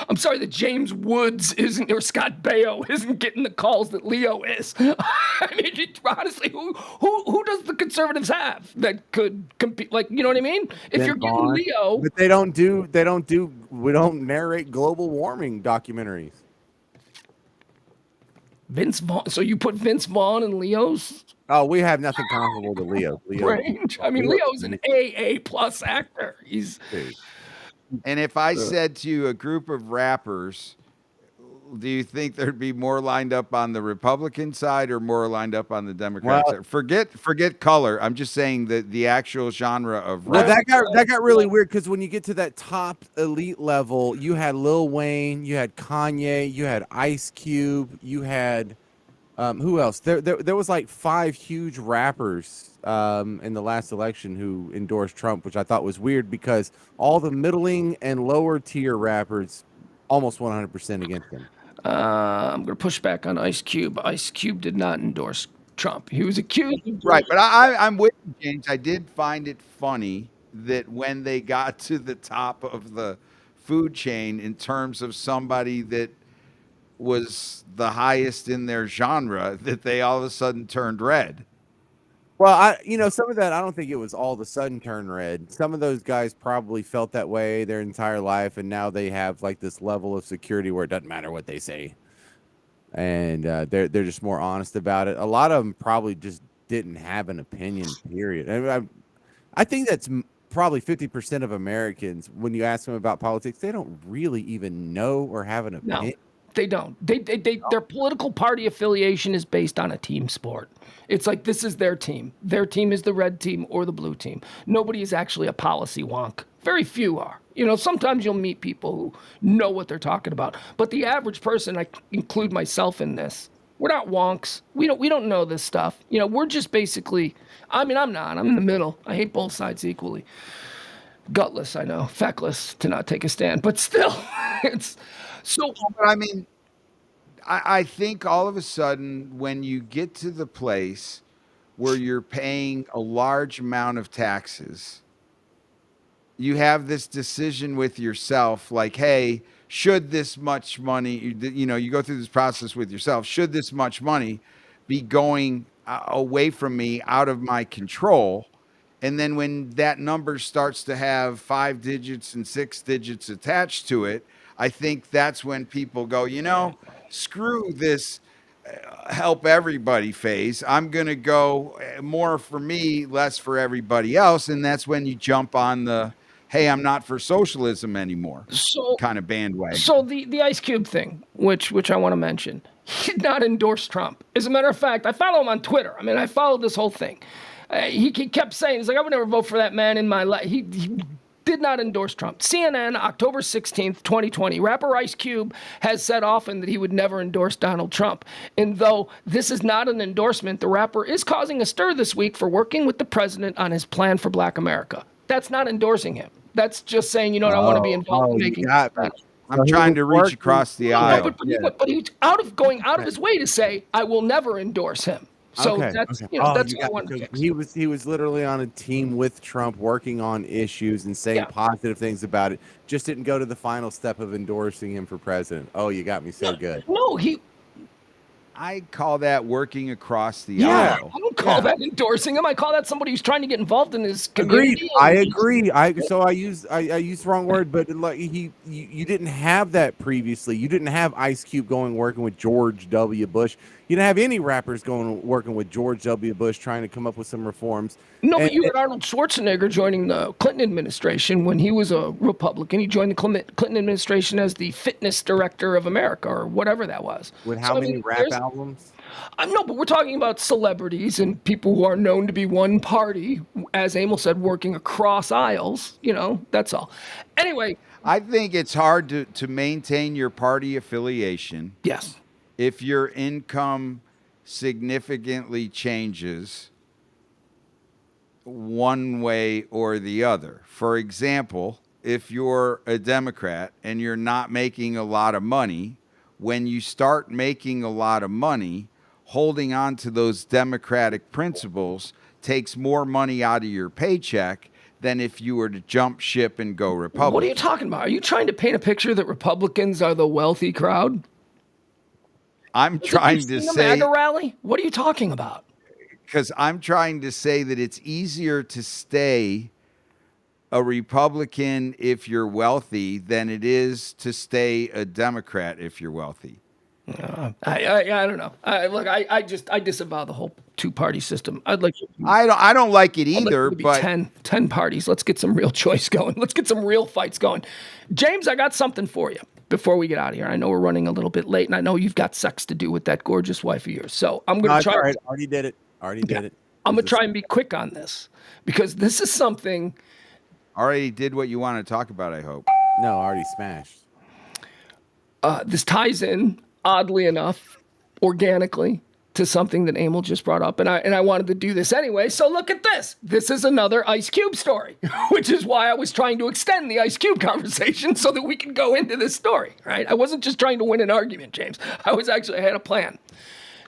I'm sorry that James Woods isn't, or Scott Baio isn't getting the calls that Leo is. I mean, honestly, who does the conservatives have that could compete? Like, you know what I mean? If you're getting Leo, but we don't narrate global warming documentaries. Vince Vaughn. So you put Vince Vaughn and Leo's. Oh, we have nothing comparable to Leo. Range. I mean, Leo's an AA plus actor. He's. And if I said to you a group of rappers, do you think there'd be more lined up on the Republican side or more lined up on the Democratic Well- side? Forget color. I'm just saying that the actual genre of Well, rap. that got really weird because when you get to that top elite level, you had Lil Wayne, you had Kanye, you had Ice Cube, you had who else? There was like 5 huge rappers in the last election who endorsed Trump, which I thought was weird because all the middling and lower tier rappers almost 100% against him. I'm going to push back on Ice Cube. Ice Cube did not endorse Trump. He was accused of Right, but I'm with you, James. I did find it funny that when they got to the top of the food chain in terms of somebody that was the highest in their genre, that they all of a sudden turned red. Well, some of that I don't think it was all of a sudden turn red. Some of those guys probably felt that way their entire life, and now they have like this level of security where it doesn't matter what they say, and they're just more honest about it. A lot of them probably just didn't have an opinion. Period. I think that's probably 50% of Americans. When you ask them about politics, they don't really even know or have an No, opinion. they don't. Their political party affiliation is based on a team sport. It's like this is their team. Their team is the red team or the blue team. Nobody is actually a policy wonk. Very few are. Sometimes you'll meet people who know what they're talking about. But the average person, I include myself in this, we're not wonks. We don't know this stuff. We're just basically, I'm not. I'm in the middle. I hate both sides equally. Gutless, I know. Feckless to not take a stand. But still, it's so. But I mean, I think all of a sudden, when you get to the place where you're paying a large amount of taxes, you have this decision with yourself like, hey, should this much money, you go through this process with yourself, should this much money be going away from me, out of my control? And then when that number starts to have 5 digits and 6 digits attached to it, I think that's when people go, screw this help everybody phase. I'm going to go more for me, less for everybody else. And that's when you jump on the, hey, I'm not for socialism anymore kind of bandwagon. So the Ice Cube thing, which I want to mention, he did not endorse Trump. As a matter of fact, I follow him on Twitter. I mean, I followed this whole thing. He kept saying, he's like, I would never vote for that man in my life. He did not endorse Trump. CNN, October 16th, 2020, rapper Ice Cube has said often that he would never endorse Donald Trump. And though this is not an endorsement, the rapper is causing a stir this week for working with the president on his plan for Black America. That's not endorsing him. That's just saying, I want to be involved in making it better. I'm trying to reach across the aisle. But he was going out of his way to say, I will never endorse him. So that's that's what I wanted to fix. He was literally on a team with Trump working on issues and saying positive things about it. Just didn't go to the final step of endorsing him for president. Oh, you got me so good. No, I call that working across the I aisle. don't call that endorsing him. I call that somebody who's trying to get involved in his community. I agree. I used the wrong word, but like you didn't have that previously. You didn't have Ice Cube working with George W. Bush. You didn't have any rappers working with George W. Bush trying to come up with some reforms. No, but you had Arnold Schwarzenegger joining the Clinton administration when he was a Republican. He joined the Clinton administration as the fitness director of America or whatever that was. With how many rap albums? No, but we're talking about celebrities and people who are known to be one party, as Emil said, working across aisles. That's all. Anyway. I think it's hard to maintain your party affiliation. Yes. If your income significantly changes one way or the other. For example, if you're a Democrat and you're not making a lot of money, when you start making a lot of money, holding on to those democratic principles takes more money out of your paycheck than if you were to jump ship and go Republican. What are you talking about? Are you trying to paint a picture that Republicans are the wealthy crowd? I'm trying to say, MAGA rally? What are you talking about? Because I'm trying to say that it's easier to stay a Republican if you're wealthy than it is to stay a Democrat if you're wealthy. I don't know. Look, I disavow the whole two-party system. I don't like it I'd like either, it to be but 10 parties. Let's get some real choice going. Let's get some real fights going. James, I got something for you before we get out of here. I know we're running a little bit late, and I know you've got sex to do with that gorgeous wife of yours. So I'm going to try. All right. Already did it. I'm going to try and be quick on this because this is something. already did what you want to talk about, I hope. No, already smashed. This ties in, oddly enough, organically to something that Emil just brought up, and I wanted to do this anyway. So look at this. This is another Ice Cube story, which is why I was trying to extend the Ice Cube conversation so that we could go into this story, right? I wasn't just trying to win an argument, James. I had a plan.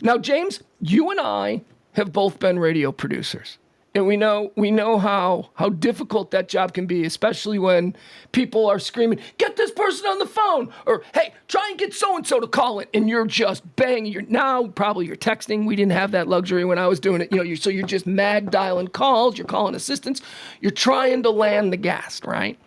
Now, James, you and I have both been radio producers. And we know how difficult that job can be, especially when people are screaming, "Get this person on the phone," or "Hey, try and get so and so to call it," and you're just banging. Now probably you're texting. We didn't have that luxury when I was doing it. So you're just mad dialing calls. You're calling assistants. You're trying to land the guest, right?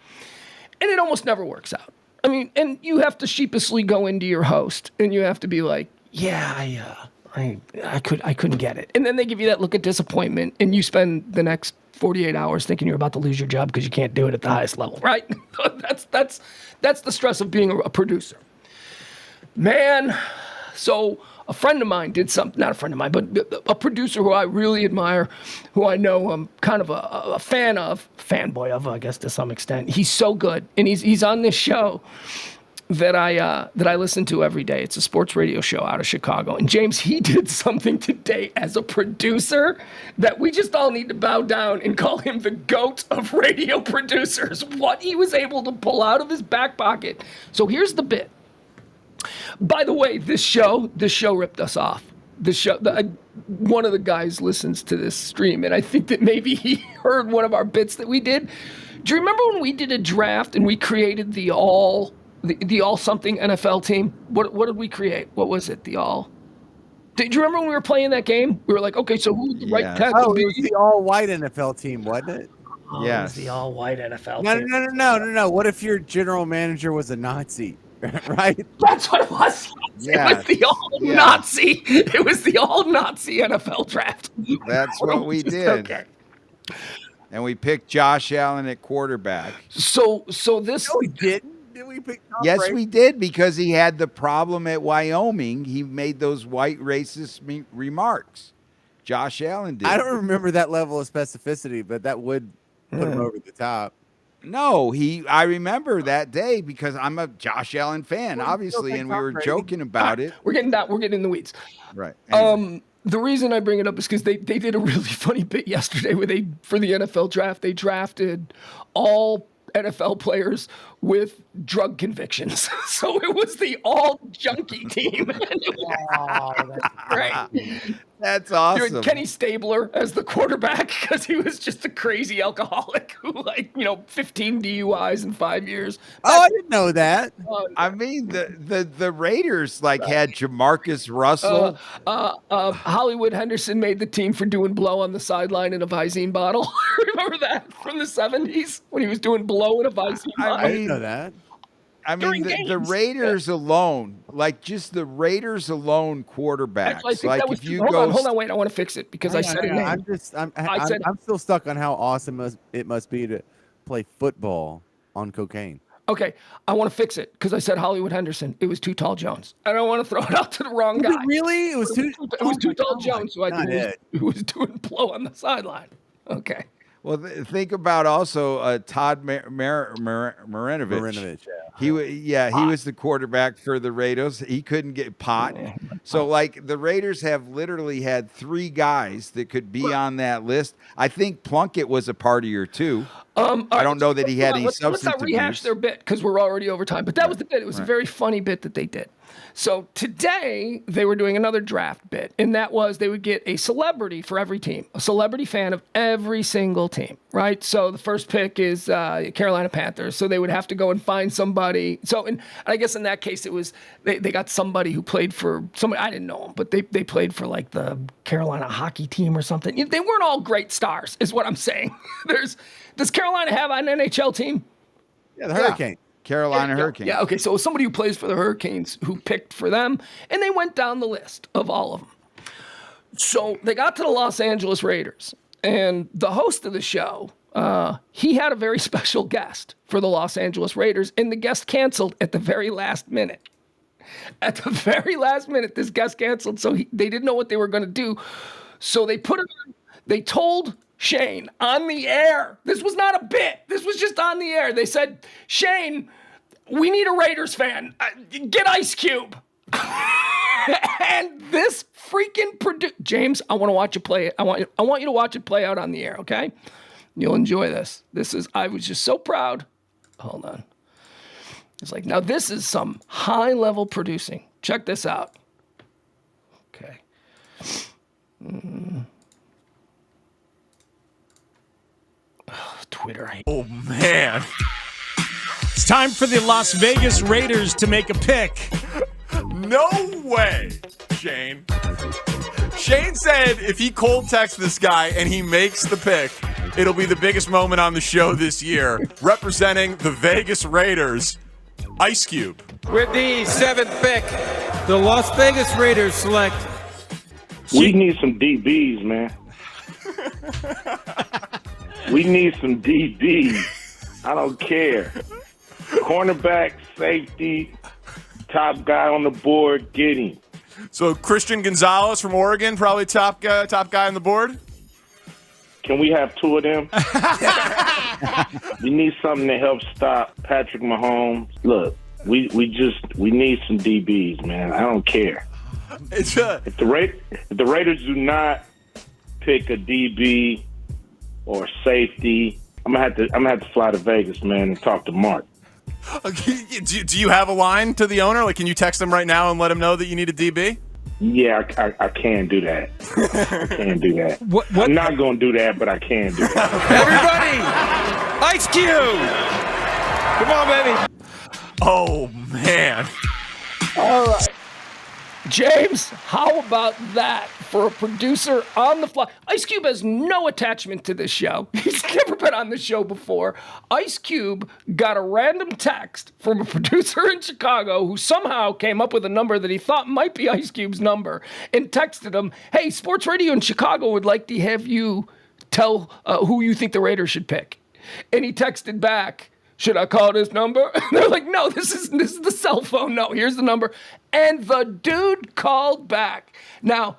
And it almost never works out. I mean, and you have to sheepishly go into your host, and you have to be like, "Yeah, I couldn't get it." And then they give you that look of disappointment, and you spend the next 48 hours thinking you're about to lose your job because you can't do it at the highest level, right? That's the stress of being a producer. Man, so a friend of mine did something, not a friend of mine, but a producer who I really admire, who I know I'm kind of a fanboy of, I guess, to some extent. He's so good, and he's on this show that I listen to every day. It's a sports radio show out of Chicago. And James, he did something today as a producer that we just all need to bow down and call him the GOAT of radio producers. What he was able to pull out of his back pocket. So here's the bit. By the way, this show ripped us off. One of the guys listens to this stream, and I think that maybe he heard one of our bits that we did. Do you remember when we did a draft and we created the all something NFL team? What did we create? What was it? The all. Did you remember when we were playing that game? We were like, okay, so who would the right tackle be? It was the all-white NFL team, wasn't it? Oh, Yes. It was the all-white NFL team. No. What if your general manager was a Nazi? Right? That's what it was. Yes. It was the all-Nazi. It was the all-Nazi NFL draft. That's what we did. Okay. And we picked Josh Allen at quarterback. So this. No, we didn't. Did we pick Tom Yes, Brady? we did, because he had the problem at Wyoming. He made those white racist remarks. Josh Allen did. I don't remember that level of specificity, but that would put him over the top. No, I remember that day because I'm a Josh Allen fan, Well, obviously, okay, and we Tom were Brady. joking about it. We're getting in the weeds. Right. Anyway. The reason I bring it up is because they did a really funny bit yesterday where for the NFL draft, they drafted all NFL players with drug convictions. So it was the all junkie team. Oh, that's Right. That's awesome. You had Kenny Stabler as the quarterback because he was just a crazy alcoholic who 15 DUIs in 5 years. Oh, I didn't know that. I mean, the Raiders had Jamarcus Russell. Hollywood Henderson made the team for doing blow on the sideline in a Visine bottle. Remember that from the 70s when he was doing blow in a Visine bottle? I didn't know that. I mean, the Raiders alone, just the Raiders alone quarterbacks. Actually, I think that was if you hold on, wait, I want to fix it because I said it. I'm still stuck on how awesome it must be to play football on cocaine. Okay, I want to fix it because I said Hollywood Henderson. It was Too Tall Jones. I don't want to throw it out to the wrong guy. Really? It was Too Tall Jones who was doing blow on the sideline. Okay. Well, think about also Todd Marinovich. Marinovich, yeah. He was the quarterback for the Raiders. He couldn't get pot. So, the Raiders have literally had 3 guys that could be on that list. I think Plunkett was a party or two. I don't know that he had any substance abuse. Let's not rehash their bit because we're already over time. But that was the bit. It was a very funny bit that they did. So today they were doing another draft bit, and that was they would get a celebrity for every team, a celebrity fan of every single team, right? So the first pick is Carolina Panthers. So they would have to go and find somebody. So, and I guess in that case it was they got somebody who played for somebody, I didn't know him, but they played for the Carolina hockey team or something. They weren't all great stars, is what I'm saying. Does Carolina have an NHL team? Yeah, the Hurricane. Carolina Hurricanes. Yeah, okay. So it was somebody who plays for the Hurricanes who picked for them, and they went down the list of all of them. So they got to the Los Angeles Raiders, and the host of the show, he had a very special guest for the Los Angeles Raiders, and the guest canceled at the very last minute. At the very last minute, this guest canceled, so they didn't know what they were going to do. So they put it on. They told Shane on the air. This was not a bit. This was just on the air. They said, Shane, we need a Raiders fan. Get Ice Cube. And this freaking James, I want to watch it play. I want you to watch it play out on the air, okay? You'll enjoy this. I was just so proud. Hold on. It's like, now this is some high-level producing. Check this out. Okay. Twitter. Oh, man. It's time for the Las Vegas Raiders to make a pick. No way, Shane. Shane said if he cold texts this guy and he makes the pick, it'll be the biggest moment on the show this year. Representing the Vegas Raiders, Ice Cube. With the 7th pick, the Las Vegas Raiders select. We need some DBs, man. We need some DBs. I don't care. Cornerback, safety, top guy on the board, get him. So Christian Gonzalez from Oregon, probably top guy on the board. Can we have 2 of them? We need something to help stop Patrick Mahomes. Look, we need some DBs, man. I don't care. If the Raiders do not pick a DB or safety, I'm gonna have to fly to Vegas, man, and talk to Mark. Do you have a line to the owner? Like, can you text him right now and let him know that you need a DB? Yeah, I can do that. I can do that. What? I'm not going to do that, but I can do that. Everybody, Ice Cube! Come on, baby. Oh, man. All right. James, how about that for a producer on the fly? Ice Cube has no attachment to this show. He's never been on the show before. Ice Cube got a random text from a producer in Chicago who somehow came up with a number that he thought might be Ice Cube's number and texted him, hey, sports radio in Chicago would like to have you tell who you think the Raiders should pick. And he texted back, should I call this number? And they're like, no, this is the cell phone. No, here's the number. And the dude called back. Now,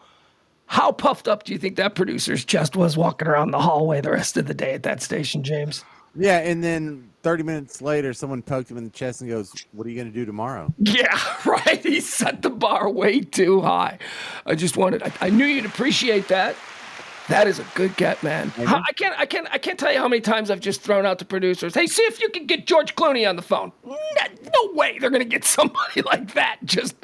how puffed up do you think that producer's chest was walking around the hallway the rest of the day at that station, James? Yeah, and then 30 minutes later, someone poked him in the chest and goes, what are you going to do tomorrow? Yeah, right. He set the bar way too high. I knew you'd appreciate that. That is a good get, man. I can't tell you how many times I've just thrown out to producers, hey, see if you can get George Clooney on the phone. No way they're going to get somebody like that. Just,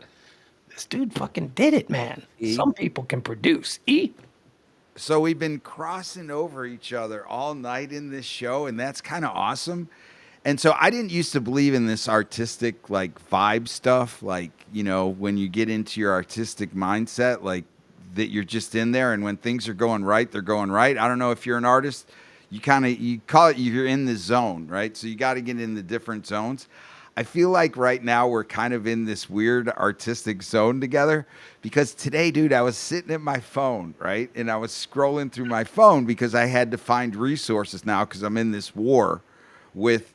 this dude fucking did it, man. Some people can produce. So we've been crossing over each other all night in this show, and that's kind of awesome. And so I didn't used to believe in this artistic, like, vibe stuff. Like, you know, when you get into your artistic mindset, like, that you're just in there, and when things are going right, they're going right. I don't know if you're an artist, you call it you're in the zone, right? So you got to get in the different zones. I feel like right now we're kind of in this weird artistic zone together, because today, dude, I was sitting at my phone, right? And I was scrolling through my phone because I had to find resources now because I'm in this war with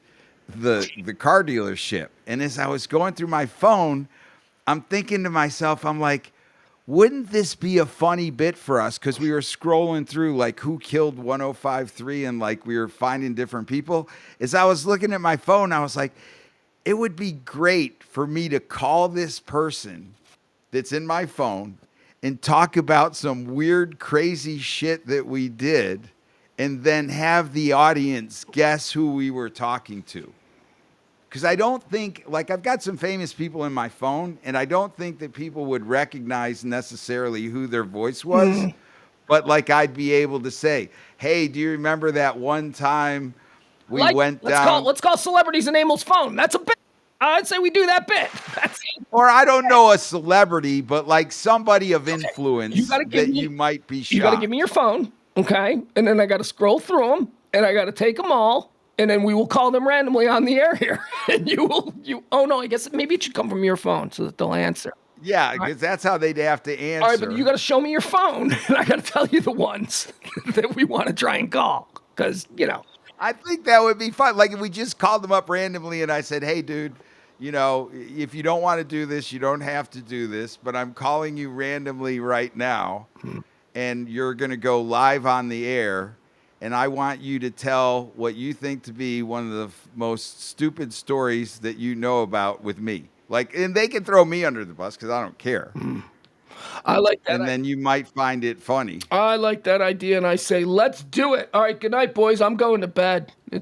the car dealership. And as I was going through my phone, I'm thinking to myself, I'm like, wouldn't this be a funny bit for us? Because we were scrolling through, like, who killed 1053, and, like, we were finding different people. As I was looking at my phone, I was like, it would be great for me to call this person that's in my phone and talk about some weird, crazy shit that we did, and then have the audience guess who we were talking to. Because I don't think, like, I've got some famous people in my phone, and I don't think that people would recognize necessarily who their voice was. But, like, I'd be able to say, hey, do you remember that one time we went down? Let's call celebrities in Emil's phone. That's a bit. I'd say we do that bit. Or I don't know a celebrity, but, like, somebody of influence you might be shocked. You got to give me your phone, okay? And then I got to scroll through them, and I got to take them all. and then we will call them randomly on the air here. And oh no, I guess maybe it should come from your phone so that they'll answer. Yeah, because that's how they'd have to answer. All right, but you got to show me your phone, and I got to tell you the ones that we want to try and call, because I think that would be fun. Like if we just called them up randomly and I said, hey, dude, if you don't want to do this, you don't have to do this, but I'm calling you randomly right now, and you're going to go live on the air, and I want you to tell what you think to be one of the most stupid stories that you know about with me. And they can throw me under the bus because I don't care. I like that. And then you might find it funny. I like that idea, and I say, let's do it. All right, good night, boys. I'm going to bed. There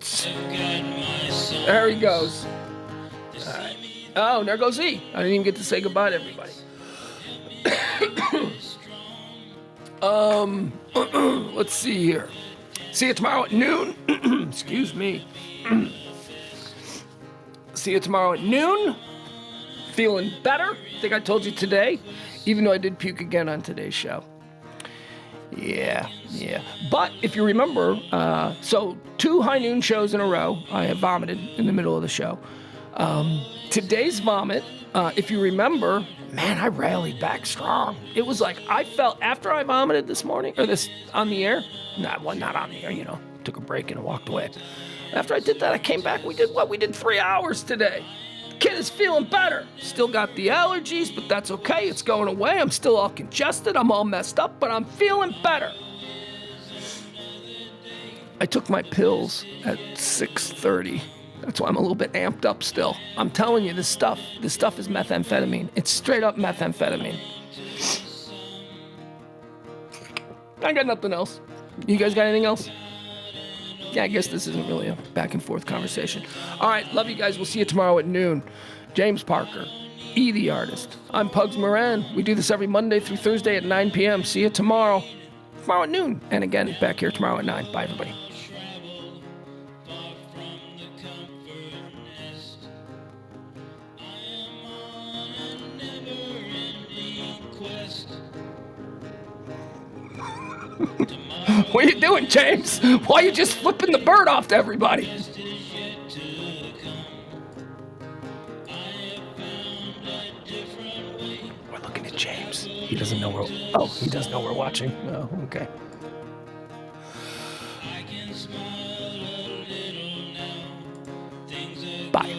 he goes. All right. Oh, there goes E. I didn't even get to say goodbye to everybody. Let's see here. See you tomorrow at noon. Excuse me. See you tomorrow at noon. Feeling better. I think I told you today, even though I did puke again on today's show. Yeah. But if you remember, so 2 high noon shows in a row, I have vomited in the middle of the show. Today's vomit, if you remember, man, I rallied back strong. It was like I felt after I vomited this morning, or this on the air. Not on the air, took a break and walked away. After I did that, I came back. We did 3 hours today. The kid is feeling better. Still got the allergies, but that's okay. It's going away. I'm still all congested. I'm all messed up, but I'm feeling better. I took my pills at 6:30. That's why I'm a little bit amped up still. I'm telling you, this stuff is methamphetamine. It's straight up methamphetamine. I got nothing else. You guys got anything else? Yeah, I guess this isn't really a back and forth conversation. All right, love you guys. We'll see you tomorrow at noon. James Parker, E the Artist. I'm Pugs Moran. We do this every Monday through Thursday at 9 p.m. See you tomorrow. Tomorrow at noon. And again, back here tomorrow at 9. Bye, everybody. What are you doing, James? Why are you just flipping the bird off to everybody? We're looking at James. He doesn't know he does know we're watching. Oh, okay. Bye.